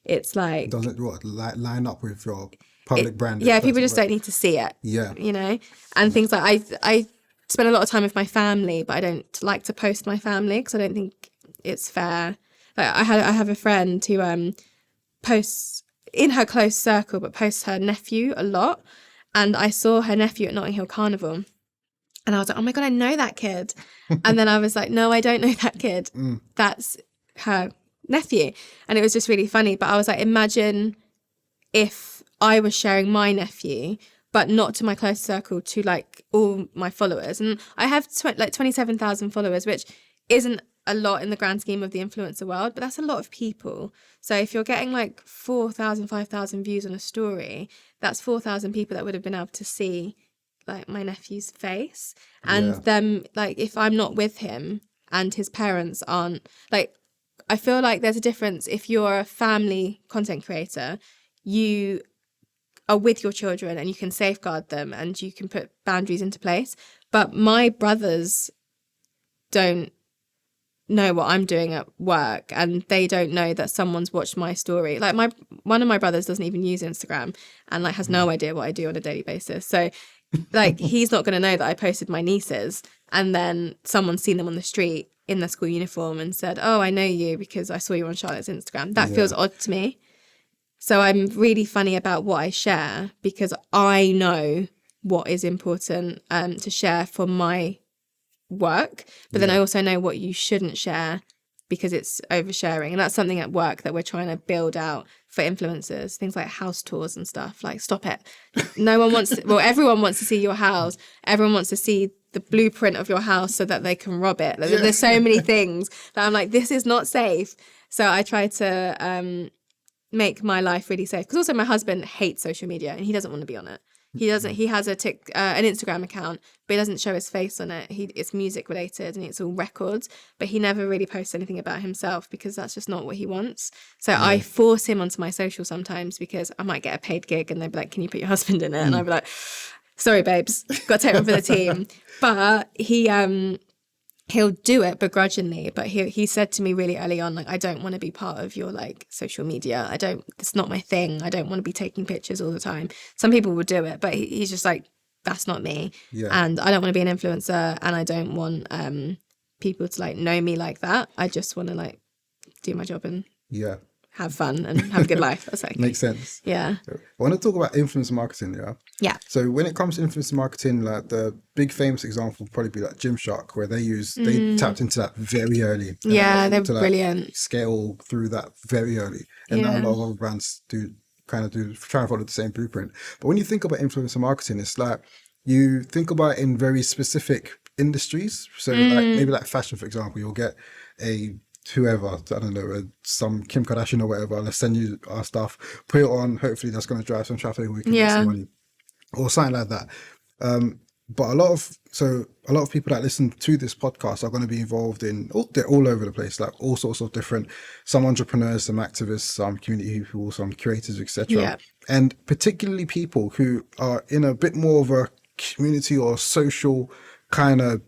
it's like, does it line up with your public brand? Yeah, people just don't need to see it. Yeah, you know, and things like I spend a lot of time with my family, but I don't like to post my family because I don't think it's fair. Like I have a friend who posts in her close circle, but posts her nephew a lot. And I saw her nephew at Notting Hill Carnival. And I was like, oh my God, I know that kid. And then I was like, no, I don't know that kid. That's her nephew. And it was just really funny. But I was like, imagine if I was sharing my nephew, but not to my close circle, to like all my followers. And I have like 27,000 followers, which isn't a lot in the grand scheme of the influencer world, but that's a lot of people. So if you're getting like 4,000, 5,000 views on a story, that's 4,000 people that would have been able to see like my nephew's face. And them, like, if I'm not with him and his parents aren't, like, I feel like there's a difference. If you're a family content creator, you are with your children and you can safeguard them and you can put boundaries into place. But my brothers don't know what I'm doing at work, and they don't know that someone's watched my story. Like one of my brothers doesn't even use Instagram and like has no idea what I do on a daily basis. So like, he's not going to know that I posted my nieces and then someone's seen them on the street in their school uniform and said, oh, I know you because I saw you on Charlotte's Instagram. That feels odd to me. So I'm really funny about what I share, because I know what is important to share for my work, but then I also know what you shouldn't share because it's oversharing. And that's something at work that we're trying to build out for influencers, things like house tours and stuff. Like, stop it. No one wants to, well, everyone wants to see your house. Everyone wants to see the blueprint of your house so that they can rob it. There's so many things that I'm like, this is not safe. So I try to make my life really safe, because also my husband hates social media and he doesn't want to be on it. He doesn't. He has an Instagram account, but he doesn't show his face on it. It's music related and it's all records, but he never really posts anything about himself because that's just not what he wants. So I force him onto my social sometimes, because I might get a paid gig and they'd be like, "Can you put your husband in it?" And I'd be like, "Sorry, babes, got to take one for the team." But he he'll do it begrudgingly, but he said to me really early on, like, I don't want to be part of your like social media. It's not my thing. I don't want to be taking pictures all the time. Some people will do it, but he's just like, that's not me. Yeah. And I don't want to be an influencer, and I don't want people to like know me like that. I just want to like do my job and Yeah. have fun and have a good life. That's like, Makes sense. yeah. I want to talk about influencer marketing, yeah? Yeah. So when it comes to influencer marketing, like the big famous example would probably be like Gymshark, where they tapped into that very early. Yeah, they're to, like, brilliant. scale through that very early. And now a lot of other brands try and follow the same blueprint. But when you think about influencer marketing, it's like you think about it in very specific industries. So like maybe like fashion, for example, you'll get whoever, I don't know, some Kim Kardashian or whatever, let's send you our stuff, put it on, hopefully that's going to drive some traffic and we can make some money or something like that. But a lot of people that listen to this podcast are going to be involved they're all over the place, like all sorts of different, some entrepreneurs, some activists, some community people, some creators, etc. And particularly people who are in a bit more of a community or social kind of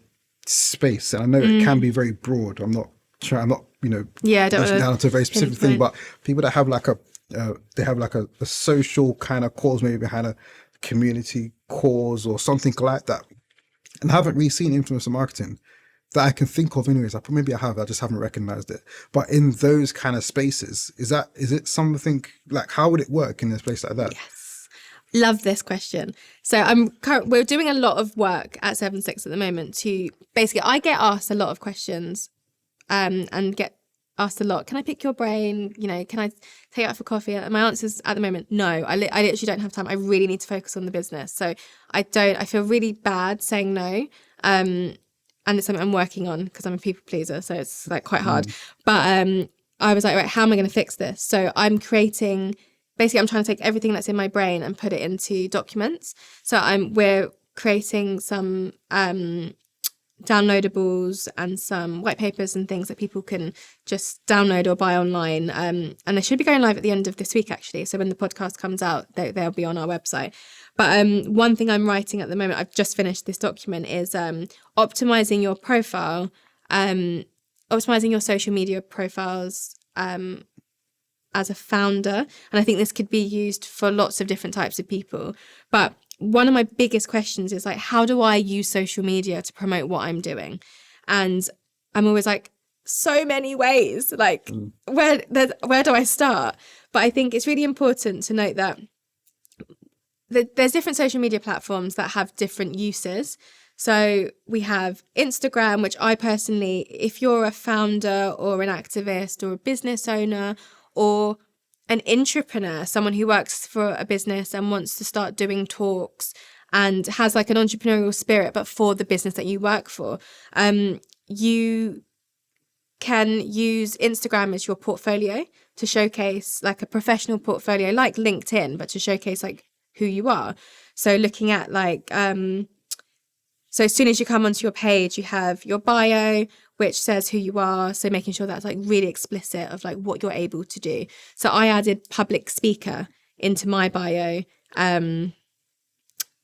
space. And I know it can be very broad. I'm not, down to a very specific thing, but people that have like a social kind of cause, maybe behind a community cause or something like that, and I haven't really seen influencer marketing that I can think of anyways. Maybe I have, I just haven't recognized it. But in those kind of spaces, is it something like, how would it work in a place like that? Yes. Love this question. So we're doing a lot of work at 7-6 at the moment to basically, I get asked a lot of questions and get asked a lot, can I pick your brain? Can I take it out for coffee? And my answer is at the moment, no. I literally don't have time. I really need to focus on the business. So I feel really bad saying no. And it's something I'm working on because I'm a people pleaser. So it's like quite hard. But I was like, right, how am I going to fix this? So I'm trying to take everything that's in my brain and put it into documents. So we're creating some downloadables and some white papers and things that people can just download or buy online. And they should be going live at the end of this week, actually. So when the podcast comes out, they'll be on our website. But one thing I'm writing at the moment, I've just finished this document, is optimizing your profile, optimizing your social media profiles as a founder. And I think this could be used for lots of different types of people. But one of my biggest questions is like, how do I use social media to promote what I'm doing? And I'm always like, so many ways, like where do I start? But I think it's really important to note that there's different social media platforms that have different uses. So we have Instagram, which I personally, if you're a founder or an activist or a business owner or an entrepreneur, someone who works for a business and wants to start doing talks and has like an entrepreneurial spirit, but for the business that you work for, you can use Instagram as your portfolio to showcase like a professional portfolio, like LinkedIn, but to showcase like who you are. So looking at like, so as soon as you come onto your page, you have your bio, which says who you are. So making sure that's like really explicit of like what you're able to do. So I added public speaker into my bio a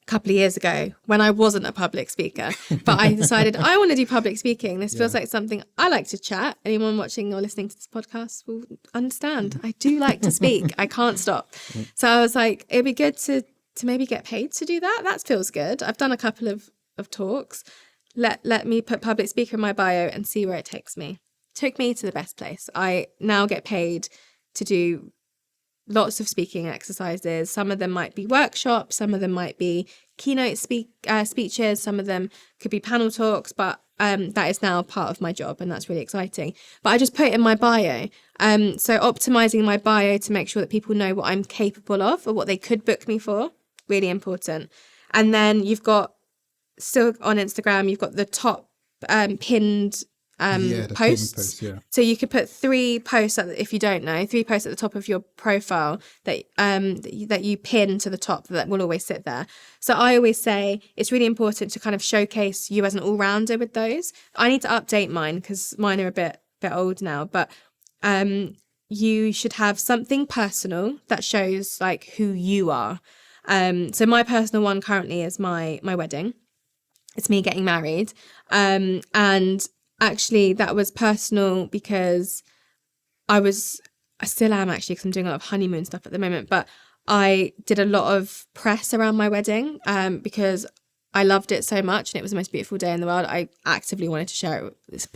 couple of years ago when I wasn't a public speaker, but I decided I want to do public speaking. This feels like something I like to chat. Anyone watching or listening to this podcast will understand. I do like to speak. I can't stop. So I was like, it'd be good to maybe get paid to do that. That feels good. I've done a couple of talks. Let me put public speaker in my bio and see where it takes me. Took me to the best place. I now get paid to do lots of speaking exercises. Some of them might be workshops, some of them might be keynote speeches, some of them could be panel talks, but that is now part of my job and that's really exciting. But I just put it in my bio. So optimizing my bio to make sure that people know what I'm capable of or what they could book me for, really important. And then you've got, still on Instagram, you've got the top pinned posts. So you could put 3 posts, if you don't know, 3 posts at the top of your profile that you pin to the top that will always sit there. So I always say it's really important to kind of showcase you as an all-rounder with those. I need to update mine because mine are a bit old now, but you should have something personal that shows like who you are. So my personal one currently is my wedding. It's me getting married. And actually that was personal because I still am actually, because I'm doing a lot of honeymoon stuff at the moment, but I did a lot of press around my wedding because I loved it so much and it was the most beautiful day in the world. I actively wanted to share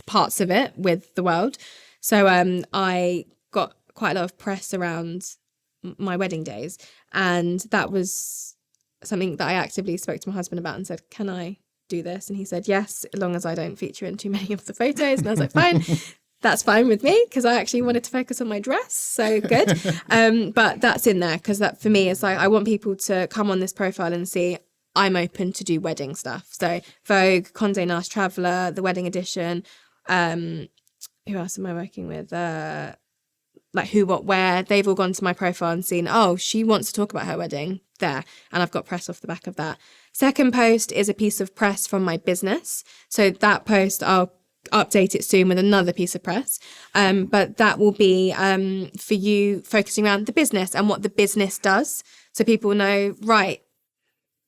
parts of it with the world. So I got quite a lot of press around my wedding days, and that was something that I actively spoke to my husband about and said, can I do this? And he said yes, as long as I don't feature in too many of the photos. And I was like, fine. That's fine with me, because I actually wanted to focus on my dress. So good. But that's in there because that for me is like, I want people to come on this profile and see I'm open to do wedding stuff. So Vogue, Condé Nast Traveler, the wedding edition. Who else am I working with? Like Who What Wear. They've all gone to my profile and seen, oh, she wants to talk about her wedding there. And I've got press off the back of that. Second post is a piece of press from my business. So that post I'll update it soon with another piece of press, but that will be for you focusing around the business and what the business does, so people know, right,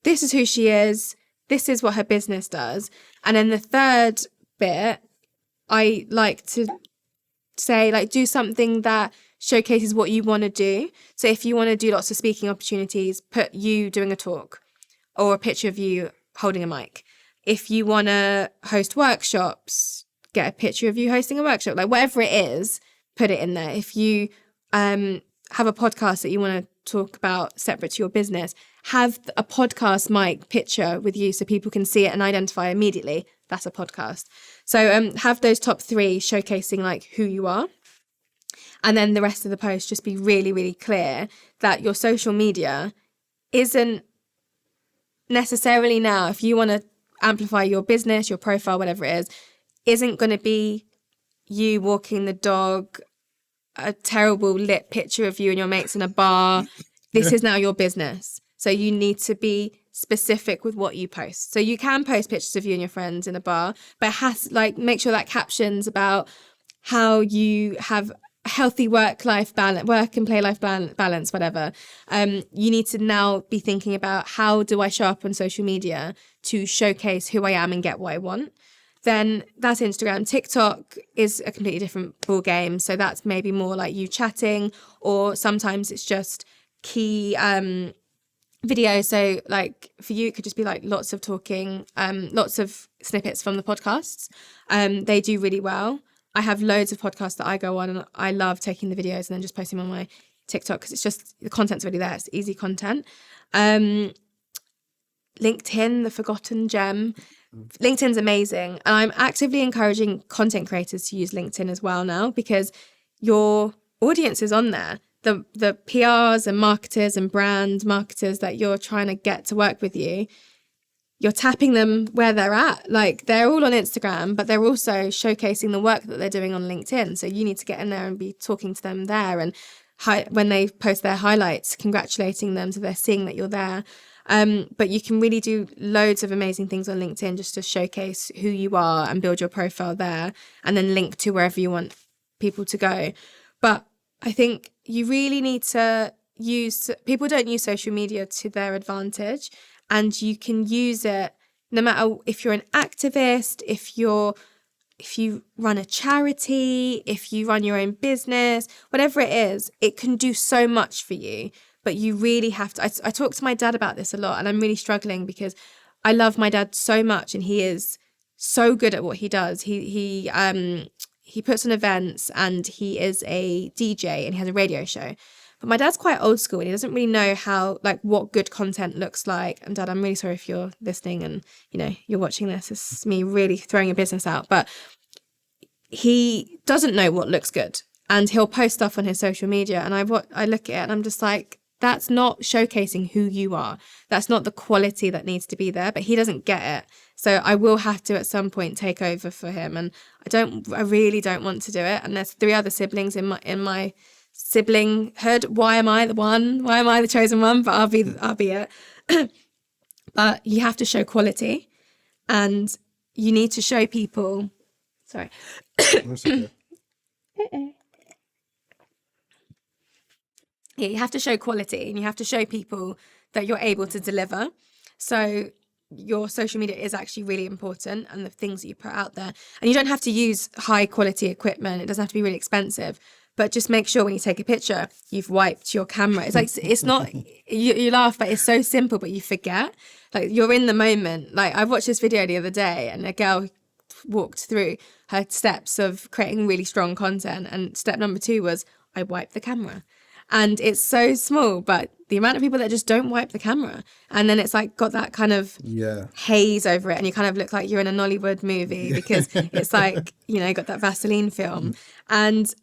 this is who she is, this is what her business does. And then the third bit, I like to say, like, do something that showcases what you want to do. So if you want to do lots of speaking opportunities, put you doing a talk or a picture of you holding a mic. If you want to host workshops, get a picture of you hosting a workshop, like whatever it is, put it in there. If you have a podcast that you want to talk about separate to your business, have a podcast mic picture with you so people can see it and identify immediately that's a podcast. So have those top three showcasing like who you are. And then the rest of the post, just be really, really clear that your social media isn't necessarily, now, if you want to amplify your business, your profile, whatever it is, isn't going to be you walking the dog, a terrible lit picture of you and your mates in a bar. This is now your business. So you need to be specific with what you post. So you can post pictures of you and your friends in a bar, but it has, like, make sure that captions about how you have a healthy work and play life balance, whatever. You need to now be thinking about, how do I show up on social media to showcase who I am and get what I want? Then that's Instagram. TikTok is a completely different ball game. So that's maybe more like you chatting, or sometimes it's just key videos. So like for you, it could just be like lots of talking, lots of snippets from the podcasts. They do really well. I have loads of podcasts that I go on, and I love taking the videos and then just posting them on my TikTok, because it's just, the content's already there. It's easy content. LinkedIn, the forgotten gem. LinkedIn's amazing. And I'm actively encouraging content creators to use LinkedIn as well now, because your audience is on there. The PRs and marketers and brand marketers that you're trying to get to work with you, you're tapping them where they're at. Like, they're all on Instagram, but they're also showcasing the work that they're doing on LinkedIn. So you need to get in there and be talking to them there. And when they post their highlights, congratulating them so they're seeing that you're there. But you can really do loads of amazing things on LinkedIn just to showcase who you are and build your profile there, and then link to wherever you want people to go. But I think you really need to people don't use social media to their advantage, and you can use it no matter if you're an activist, if you run a charity, if you run your own business, whatever it is, it can do so much for you. But you really have to, I talk to my dad about this a lot, and I'm really struggling because I love my dad so much and he is so good at what he does. He puts on events and he is a DJ and he has a radio show. But my dad's quite old school and he doesn't really know what good content looks like. And Dad, I'm really sorry if you're listening and, you're watching this. It's me really throwing a business out. But he doesn't know what looks good. And he'll post stuff on his social media. And I look at it and I'm just like, that's not showcasing who you are. That's not the quality that needs to be there. But he doesn't get it. So I will have to at some point take over for him. And I really don't want to do it. And there's 3 other siblings in my siblinghood. Why am I the one? Why am I the chosen one? But I'll be it. But you have to show quality, and you need to show people. Sorry. Yeah, you have to show quality, and you have to show people that you're able to deliver. So your social media is actually really important, and the things that you put out there. And you don't have to use high quality equipment. It doesn't have to be really expensive, but just make sure when you take a picture, you've wiped your camera. It's like, it's not, you laugh, but it's so simple, but you forget. Like, you're in the moment. Like, I watched this video the other day, and a girl walked through her steps of creating really strong content. And step number 2 was, I wiped the camera. And it's so small, but the amount of people that just don't wipe the camera, and then it's like got that kind of haze over it, and you kind of look like you're in a Nollywood movie because it's like, you know, got that Vaseline film. And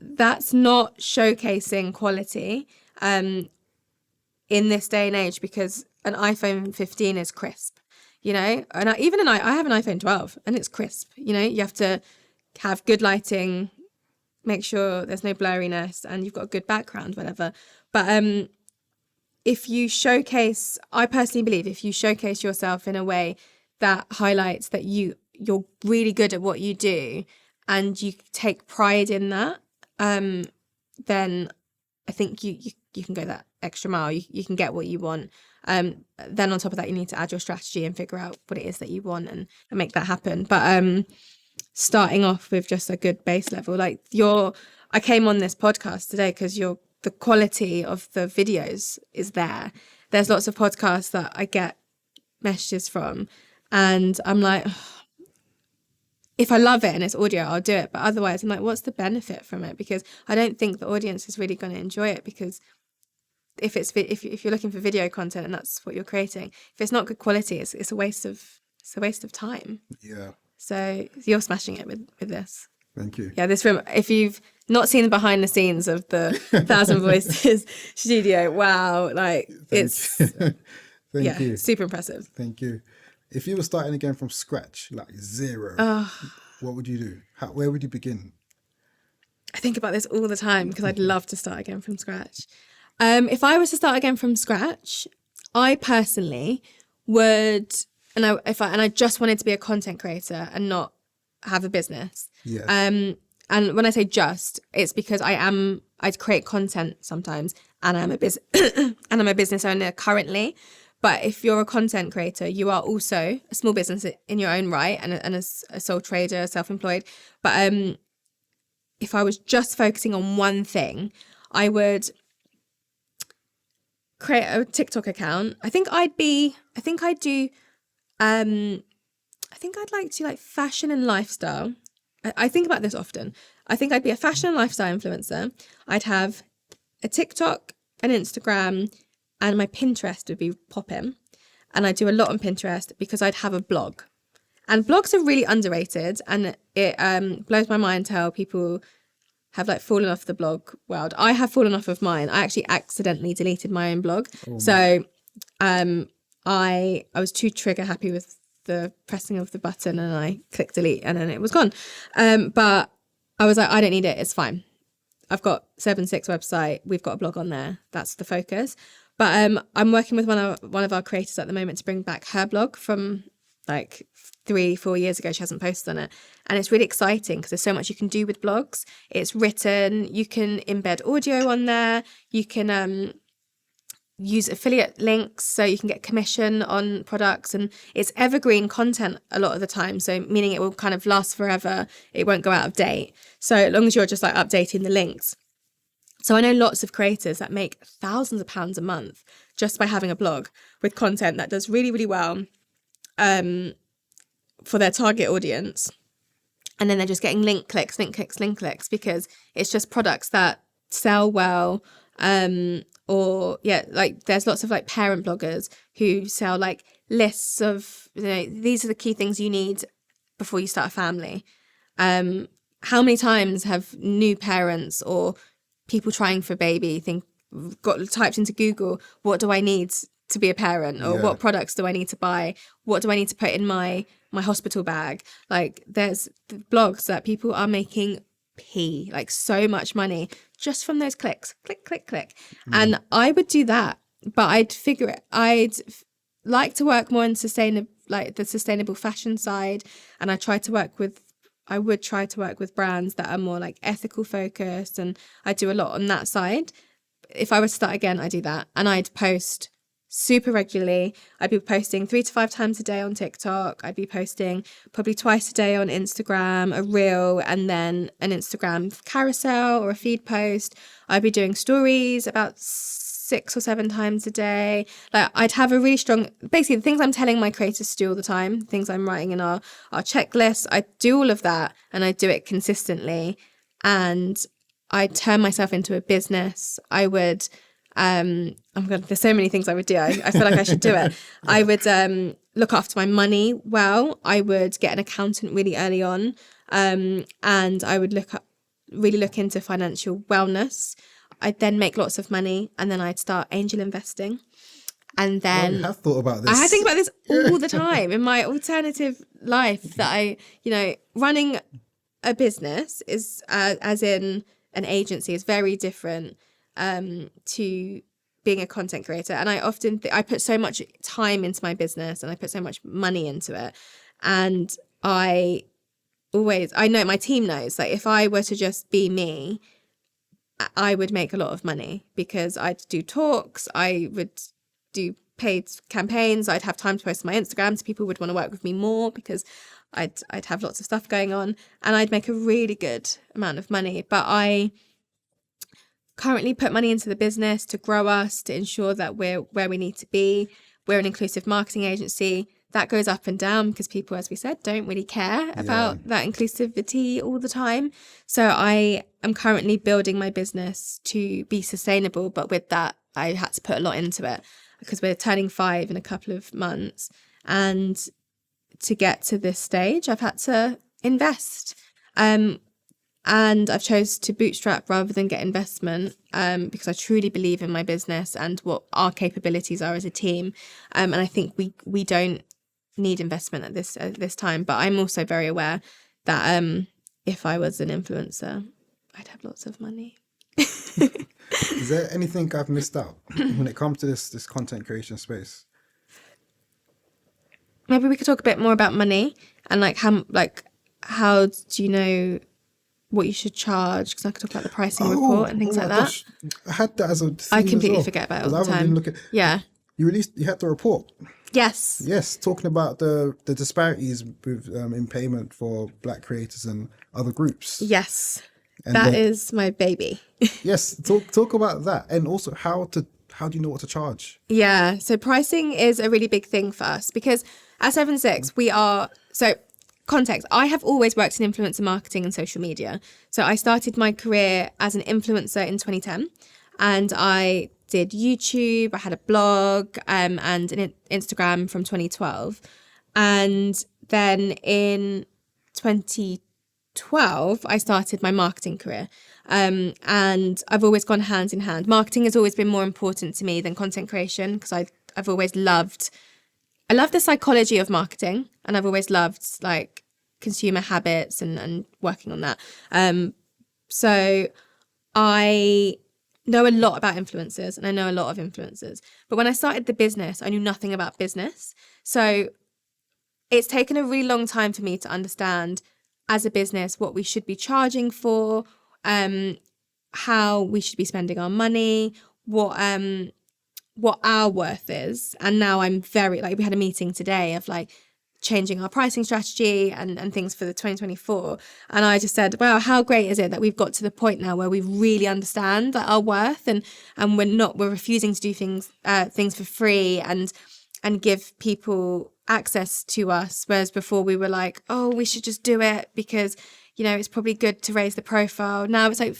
that's not showcasing quality in this day and age, because an iPhone 15 is crisp, you know, and I have an iPhone 12 and it's crisp. You know, you have to have good lighting, make sure there's no blurriness, and you've got a good background, whatever. But if you showcase, I personally believe if you showcase yourself in a way that highlights that you're really good at what you do and you take pride in that, then I think you can go that extra mile. You can get what you want. Then on top of that, you need to add your strategy and figure out what it is that you want and make that happen. But starting off with just a good base level, like I came on this podcast today because the quality of the videos is there. There's lots of podcasts that I get messages from, and I'm like, if I love it and it's audio, I'll do it. But otherwise, I'm like, what's the benefit from it? Because I don't think the audience is really going to enjoy it, because if you're looking for video content and that's what you're creating, if it's not good quality, it's a waste of time. Yeah. So you're smashing it with this. Thank you. Yeah, this room, if you've not seen the behind the scenes of the Thousand Voices studio, wow, like Thank you. Super impressive. Thank you. If you were starting again from scratch, like zero, what would you do? Where would you begin? I think about this all the time because I'd love to start again from scratch. If I was to start again from scratch, I personally would, and I just wanted to be a content creator and not have a business. Yeah. And when I say just, it's because I'd create content sometimes, and I'm a business owner currently. But if you're a content creator, you are also a small business in your own right, and a sole trader, self-employed. But if I was just focusing on one thing, I would create a TikTok account. I think I'd like to like fashion and lifestyle. I think about this often. I think I'd be a fashion and lifestyle influencer. I'd have a TikTok, an Instagram, and my Pinterest would be popping. And I do a lot on Pinterest because I'd have a blog. And blogs are really underrated, and it blows my mind how people have like fallen off the blog world. I have fallen off of mine. I actually accidentally deleted my own blog. So I was too trigger happy with the pressing of the button, and I clicked delete, and then it was gone. But I was like, I don't need it. It's fine. I've got 7-6 website. We've got a blog on there. That's the focus. But I'm working with one of our creators at the moment to bring back her blog from like 3-4 years ago. She hasn't posted on it, and it's really exciting because there's so much you can do with blogs. It's written. You can embed audio on there. You can use affiliate links so you can get commission on products, and it's evergreen content a lot of the time, so meaning it will kind of last forever. It won't go out of date, so as long as you're just like updating the links. So I know lots of creators that make thousands of pounds a month just by having a blog with content that does really, really well for their target audience, and then they're just getting link clicks because it's just products that sell well. Or like there's lots of like parent bloggers who sell like lists of, you know, these are the key things you need before you start a family. How many times have new parents or people trying for a baby got typed into Google, what do I need to be a parent, or what products do I need to buy? What do I need to put in my hospital bag? Like there's blogs that people are making like so much money just from those clicks, click. And I would do that, but I'd like to work more in the sustainable fashion side, and I would try to work with brands that are more like ethical focused, and I do a lot on that side. If I were to start again, I'd do that, and I'd post super regularly. I'd be posting 3 to 5 times a day on TikTok. I'd be posting probably twice a day on Instagram, a reel, and then an Instagram carousel or a feed post. I'd be doing stories about 6 or 7 times a day. Like, I'd have a really strong, basically the things I'm telling my creators to do all the time, things I'm writing in our checklist, I do all of that, and I do it consistently. And I turn myself into a business. I would, oh my God, there's so many things I would do. I feel like I should do it. Yeah. I would look after my money well. I would get an accountant really early on. And I would really look into financial wellness. I'd then make lots of money, and then I'd start angel investing. And then you have thought about this. I think about this all the time in my alternative life, that running a business is, as in an agency, is very different to being a content creator. And I often I put so much time into my business, and I put so much money into it. And I know, my team knows, like, if I were to just be me, I would make a lot of money, because I'd do talks, I would do paid campaigns, I'd have time to post on my Instagram, so people would want to work with me more because I'd have lots of stuff going on, and I'd make a really good amount of money. But I currently put money into the business to grow us, to ensure that we're where we need to be. We're an inclusive marketing agency. That goes up and down because people, as we said, don't really care about that inclusivity all the time. So I am currently building my business to be sustainable, but with that, I had to put a lot into it, because we're turning 5 in a couple of months. And to get to this stage, I've had to invest. And I've chose to bootstrap rather than get investment, because I truly believe in my business and what our capabilities are as a team. And I think we don't need investment at this time. But I'm also very aware that if I was an influencer, I'd have lots of money. Is there anything I've missed out when it comes to this content creation space? Maybe we could talk a bit more about money and how do you know what you should charge? Because I could talk about the pricing report and things like that. Gosh. I had that as a theme. I completely as well, forget about it all the time. Yeah. You had the report. Yes, talking about the disparities with in payment for Black creators and other groups. Yes, and that is my baby. Yes, talk about that, and also how do you know what to charge? Yeah, so pricing is a really big thing for us, because at 7/6 context, I have always worked in influencer marketing and social media. So I started my career as an influencer in 2010, and I did YouTube, I had a blog, and an Instagram from 2012. And then in 2012, I started my marketing career. And I've always gone hand in hand. Marketing has always been more important to me than content creation, because I've always loved the psychology of marketing, and I've always loved like consumer habits and working on that. So I know a lot about influencers, and I know a lot of influencers. But when I started the business, I knew nothing about business. So it's taken a really long time for me to understand, as a business, what we should be charging for, how we should be spending our money, what our worth is. And now I'm very, we had a meeting today of changing our pricing strategy and things for the 2024. And I just said, wow, how great is it that we've got to the point now where we really understand our worth, and we're refusing to do things for free and give people access to us. Whereas before we were like, oh, we should just do it because, it's probably good to raise the profile. Now it's like,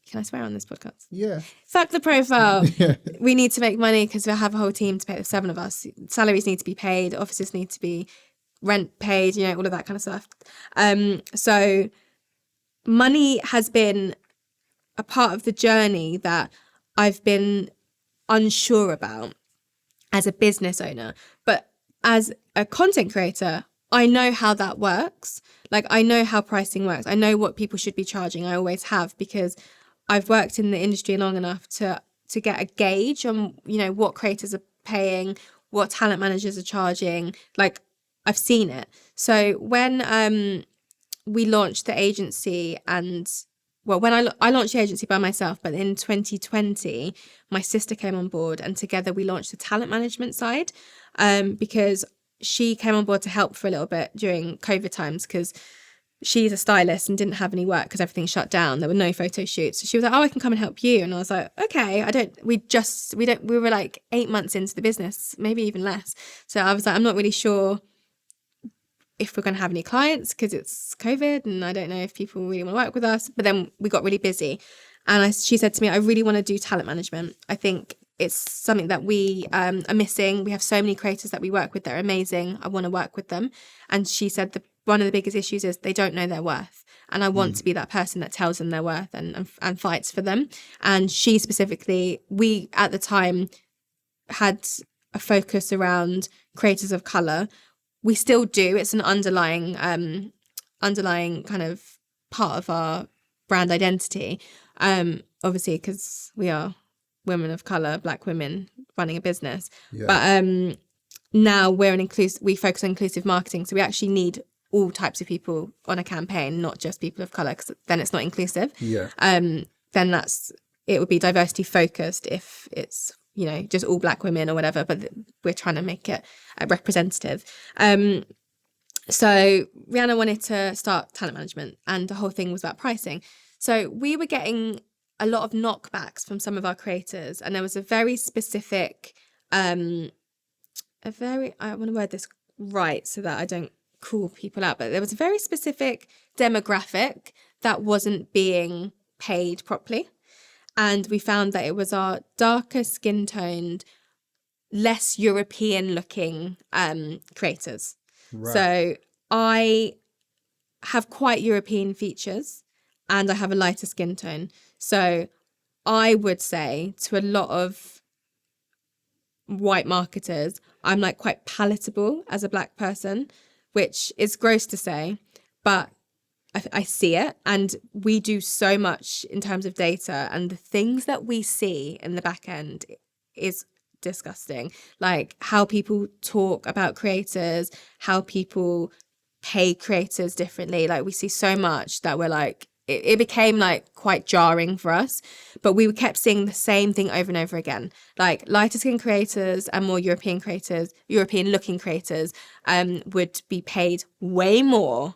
can I swear on this podcast? Yeah. Fuck the profile. Yeah. We need to make money because we have a whole team to pay, the 7 of us. Salaries need to be paid. Offices need to be rent paid, all of that kind of stuff. So money has been a part of the journey that I've been unsure about as a business owner. But as a content creator, I know how that works. I know how pricing works. I know what people should be charging. I always have, because I've worked in the industry long enough to get a gauge on, what creators are paying, what talent managers are charging. I've seen it. So when we launched the agency and well, when I launched the agency by myself, but in 2020, my sister came on board, and together we launched the talent management side, because she came on board to help for a little bit during COVID times, because she's a stylist and didn't have any work because everything shut down. There were no photo shoots. So she was like, oh, I can come and help you. And I was like, okay, we were like 8 months into the business, maybe even less. So I was like, I'm not really sure if we're going to have any clients because it's COVID and I don't know if people really want to work with us. But then we got really busy. And she said to me, I really want to do talent management. I think it's something that we are missing. We have so many creators that we work with that are amazing. I want to work with them. And she said one of the biggest issues is they don't know their worth. And I want to be that person that tells them their worth and fights for them. And she specifically, we at the time had a focus around creators of colour. We still do. It's an underlying kind of part of our brand identity. Obviously, because we are women of colour, Black women running a business. Yeah. But now we focus on inclusive marketing. So we actually need all types of people on a campaign, not just people of colour, because then it's not inclusive. Yeah. Then it would be diversity focused if it's, just all Black women or whatever, but we're trying to make it representative. So Rihanna wanted to start talent management, and the whole thing was about pricing. So we were getting a lot of knockbacks from some of our creators, and there was a very specific, I want to word this right so that I don't call people out, but there was a very specific demographic that wasn't being paid properly. And we found that it was our darker skin toned, less European looking creators. Right. So I have quite European features and I have a lighter skin tone. So I would say to a lot of white marketers, I'm like quite palatable as a Black person, which is gross to say, but I see it. And we do so much in terms of data, and the things that we see in the back end is disgusting. Like how people talk about creators, how people pay creators differently. Like we see so much that we're like, it became like quite jarring for us, but we kept seeing the same thing over and over again. Like lighter skin creators and more European looking creators would be paid way more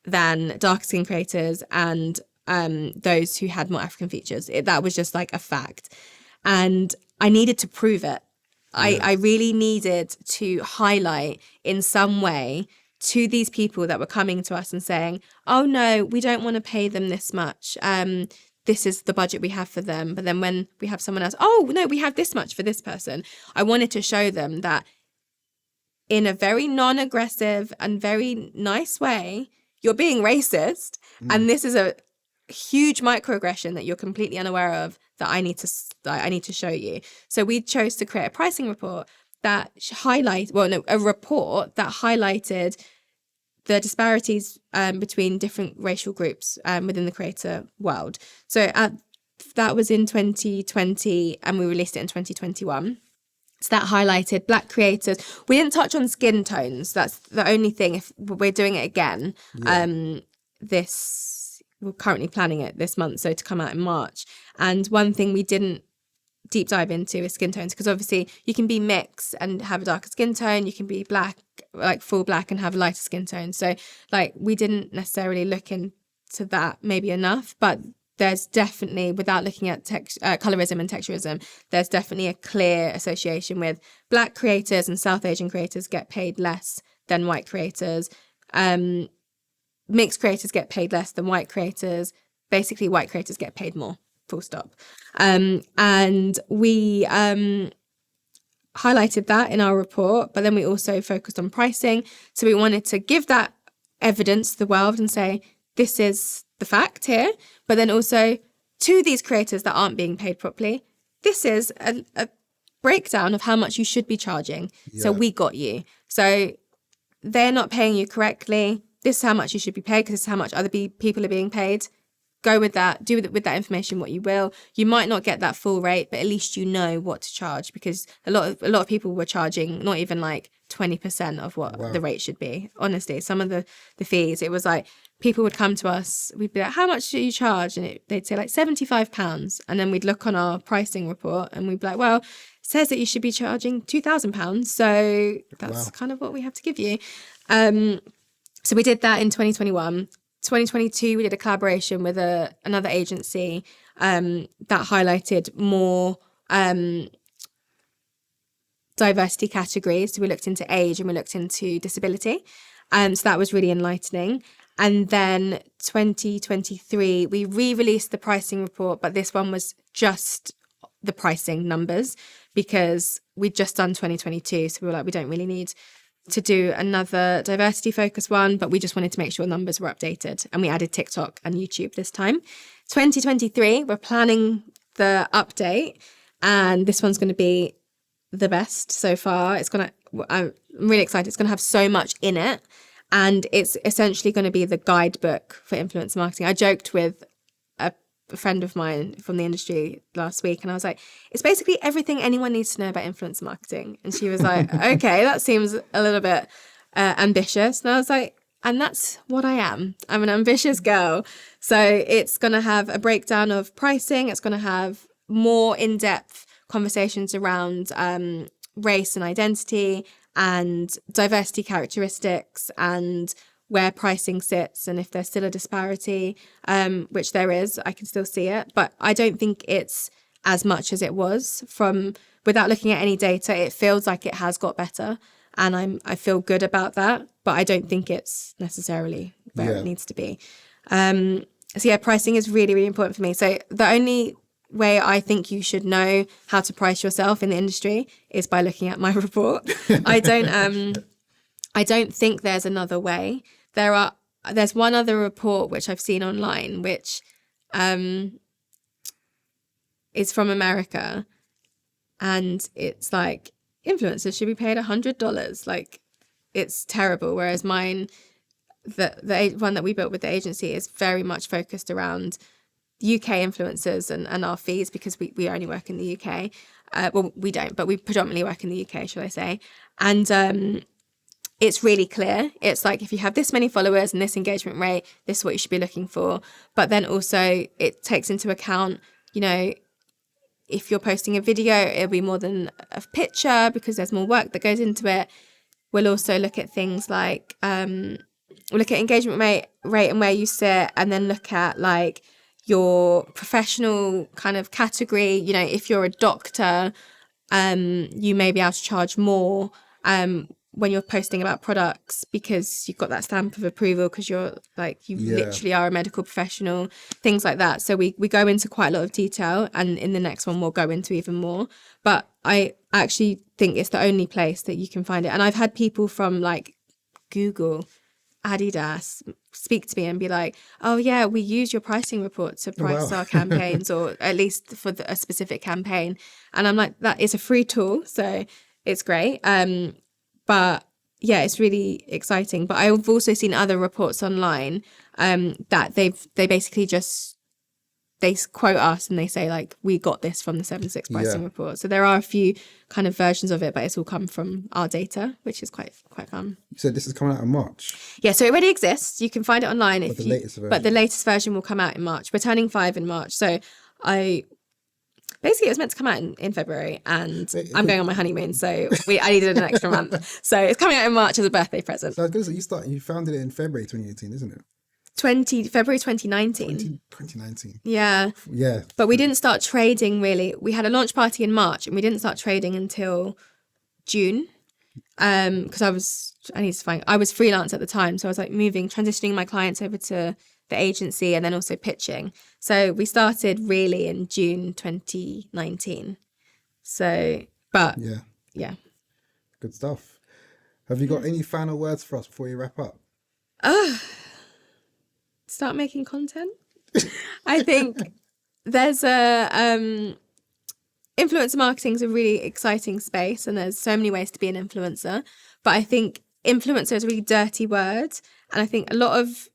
than darker skin creators and those who had more African features. That was just like a fact. And I needed to prove it. Yeah. I really needed to highlight in some way to these people that were coming to us and saying, oh no, we don't want to pay them this much. This is the budget we have for them. But then when we have someone else, oh no, we have this much for this person. I wanted to show them that in a very non-aggressive and very nice way, you're being racist. And this is a huge microaggression that you're completely unaware of that I need to show you. So we chose to create a pricing report that a report that highlighted the disparities between different racial groups within the creator world. So that was in 2020 and we released it in 2021. So that highlighted Black creators. We didn't touch on skin tones. That's the only thing. If we're doing it again, we're currently planning it this month, so to come out in March. And one thing we didn't deep dive into is skin tones, because obviously you can be mixed and have a darker skin tone. You can be Black, like full Black, and have a lighter skin tone. So like we didn't necessarily look into that maybe enough, but there's definitely, without looking at colorism and texturism, there's definitely a clear association with Black creators and South Asian creators get paid less than white creators. Mixed creators get paid less than white creators. Basically, white creators get paid more, full stop. And we highlighted that in our report, but then we also focused on pricing. So we wanted to give that evidence to the world and say, this is the fact here, but then also to these creators that aren't being paid properly, this is a breakdown of how much you should be charging. Yeah. So we got you. So they're not paying you correctly. This is how much you should be paid because this is how much other people are being paid. go with that, do with that information what you will. You might not get that full rate, but at least you know what to charge, because a lot of people were charging not even like 20% of what the rate should be. Honestly, some of the fees, it was like people would come to us, we'd be like, how much do you charge? And they'd say like £75. And then we'd look on our pricing report and we'd be like, well, it says that you should be charging £2,000. So that's kind of what we have to give you. So we did that in 2021. 2022, we did a collaboration with another agency that highlighted more diversity categories. So we looked into age and we looked into disability. So that was really enlightening. And then 2023, we re-released the pricing report, but this one was just the pricing numbers because we'd just done 2022. So we were like, we don't really need to do another diversity focused one, but we just wanted to make sure numbers were updated. And we added TikTok and YouTube this time. 2023, we're planning the update, and this one's going to be the best so far. I'm really excited. It's going to have so much in it. And it's essentially going to be the guidebook for influencer marketing. I joked with a friend of mine from the industry last week, and I was like, it's basically everything anyone needs to know about influencer marketing. And she was like, okay, that seems a little bit ambitious. And I was like, and that's what I am. I'm an ambitious girl. So it's going to have a breakdown of pricing. It's going to have more in-depth conversations around race and identity and diversity characteristics and where pricing sits and if there's still a disparity, which there is. I can still see it, but I don't think it's as much as it was. Without looking at any data, it feels like it has got better, and I feel good about that, but I don't think it's necessarily where it needs to be. So yeah, pricing is really, really important for me. So the only way I think you should know how to price yourself in the industry is by looking at my report. I don't think there's another way. There's one other report which I've seen online, which is from America, and it's like influencers should be paid $100. Like, it's terrible. Whereas mine, the one that we built with the agency, is very much focused around UK influencers and our fees, because we only work in the UK. Well, we don't, but we predominantly work in the UK, shall I say. And it's really clear. It's like, if you have this many followers and this engagement rate, this is what you should be looking for. But then also it takes into account, if you're posting a video, it'll be more than a picture because there's more work that goes into it. We'll also look at things like, we'll look at engagement rate and where you sit, and then look at like your professional kind of category. If you're a doctor, you may be able to charge more when you're posting about products because you've got that stamp of approval because you're like, you literally are a medical professional, things like that. So we go into quite a lot of detail, and in the next one we'll go into even more. But I actually think it's the only place that you can find it. And I've had people from like Google, Adidas speak to me and be like, oh yeah, we use your pricing report to price our campaigns, or at least for a specific campaign. And I'm like, that is a free tool, so it's great. But yeah, it's really exciting. But I've also seen other reports online that they basically they quote us and they say like, we got this from the 7/6 pricing report. So there are a few kind of versions of it, but it's all come from our data, which is quite fun. So this is coming out in March? Yeah, so it already exists. You can find it online. But the latest version will come out in March. We're turning 5 in March. So basically it was meant to come out in February, and I'm going on my honeymoon, so I needed an extra month. So it's coming out in March as a birthday present. So I was going to say, you founded it in February 2018, isn't it? February 2019. 2019. Yeah. Yeah. But we didn't start trading really. We had a launch party in March, and we didn't start trading until June. Because I was freelance at the time, so I was like transitioning my clients over to the agency and then also pitching. So we started really in June 2019. So, but yeah. Good stuff. Have you got any final words for us before you wrap up? Start making content. I think there's influencer marketing is a really exciting space, and there's so many ways to be an influencer. But I think influencer is a really dirty word, and I think a lot of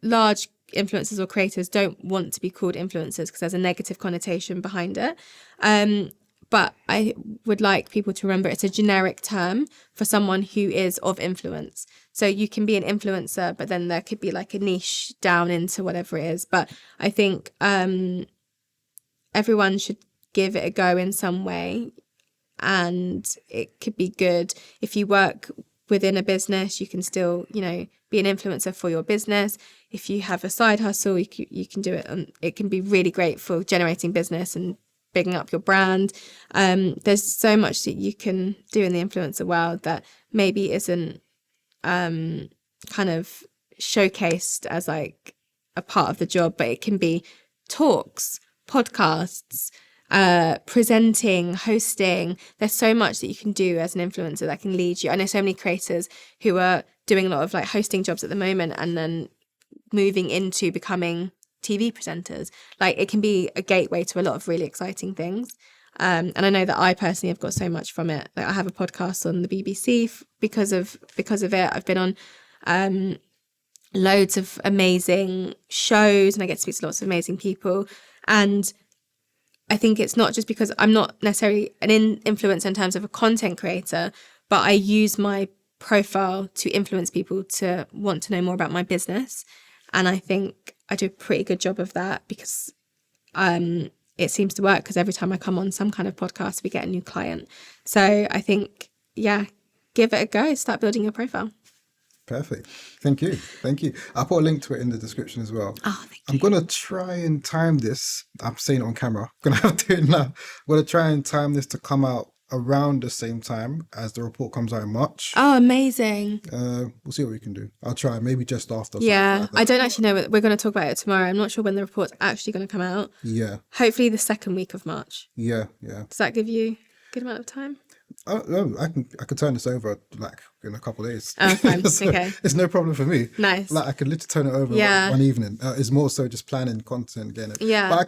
large influencers or creators don't want to be called influencers because there's a negative connotation behind it. But I would like people to remember it's a generic term for someone who is of influence. So you can be an influencer, but then there could be like a niche down into whatever it is. But I think everyone should give it a go in some way. And it could be good. If you work within a business, you can still, be an influencer for your business. If you have a side hustle, you can do it. And it can be really great for generating business and bigging up your brand. There's so much that you can do in the influencer world that maybe isn't kind of showcased as like a part of the job, but it can be talks, podcasts, presenting, hosting. There's so much that you can do as an influencer that can lead you. I know so many creators who are doing a lot of like hosting jobs at the moment and then moving into becoming TV presenters. Like it can be a gateway to a lot of really exciting things. And I know that I personally have got so much from it. Like I have a podcast on the BBC because of it. I've been on loads of amazing shows and I get to speak to lots of amazing people. And I think it's not just because I'm not necessarily an influencer in terms of a content creator, but I use my profile to influence people to want to know more about my business. And I think I do a pretty good job of that because it seems to work because every time I come on some kind of podcast, we get a new client. So I think, give it a go. Start building your profile. Perfect. Thank you. I'll put a link to it in the description as well. Oh, thank you. I'm going to try and time this. I'm saying it on camera. I'm going to have to do it now. I'm going to try and time this to come out around the same time as the report comes out in March. Oh, amazing. We'll see what we can do. I'll try maybe just after. Yeah, like I don't actually know. We're going to talk about it tomorrow. I'm not sure when the report's actually going to come out. Yeah. Hopefully the second week of March. Yeah. Does that give you a good amount of time? No, I can turn this over like in a couple of days. Oh, fine. So okay. It's no problem for me. Nice. Like I could literally turn it over one evening. It's more so just planning content, getting it. Yeah. But I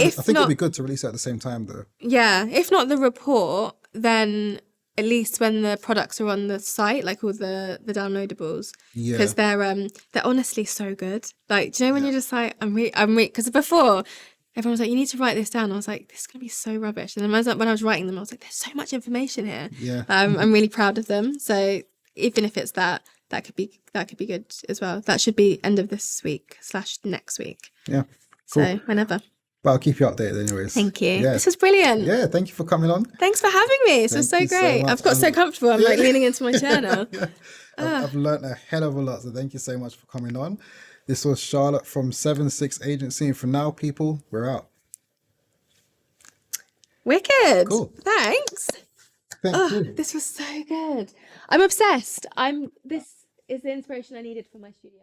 think it'll be good to release it at the same time though. Yeah. If not the report, then at least when the products are on the site, like all the downloadables, because they're honestly so good. Like, do you know when you're just like, I'm really, because before everyone was like, you need to write this down. I was like, this is gonna be so rubbish. And then when I was writing them, I was like, there's so much information here. Yeah. I'm really proud of them. So even if it's that could be good as well. That should be end of this week / next week. Yeah. Cool. So whenever. But I'll keep you updated anyways. Thank you. Yeah. This was brilliant. Yeah, thank you for coming on. Thanks for having me. This was so great. I've got so comfortable. I'm like leaning into my chair now. I've learned a hell of a lot. So thank you so much for coming on. This was Charlotte from 7-6 Agency. And for now, people, we're out. Wicked. Cool. Thanks. Thank you. This was so good. I'm obsessed. This is the inspiration I needed for my studio.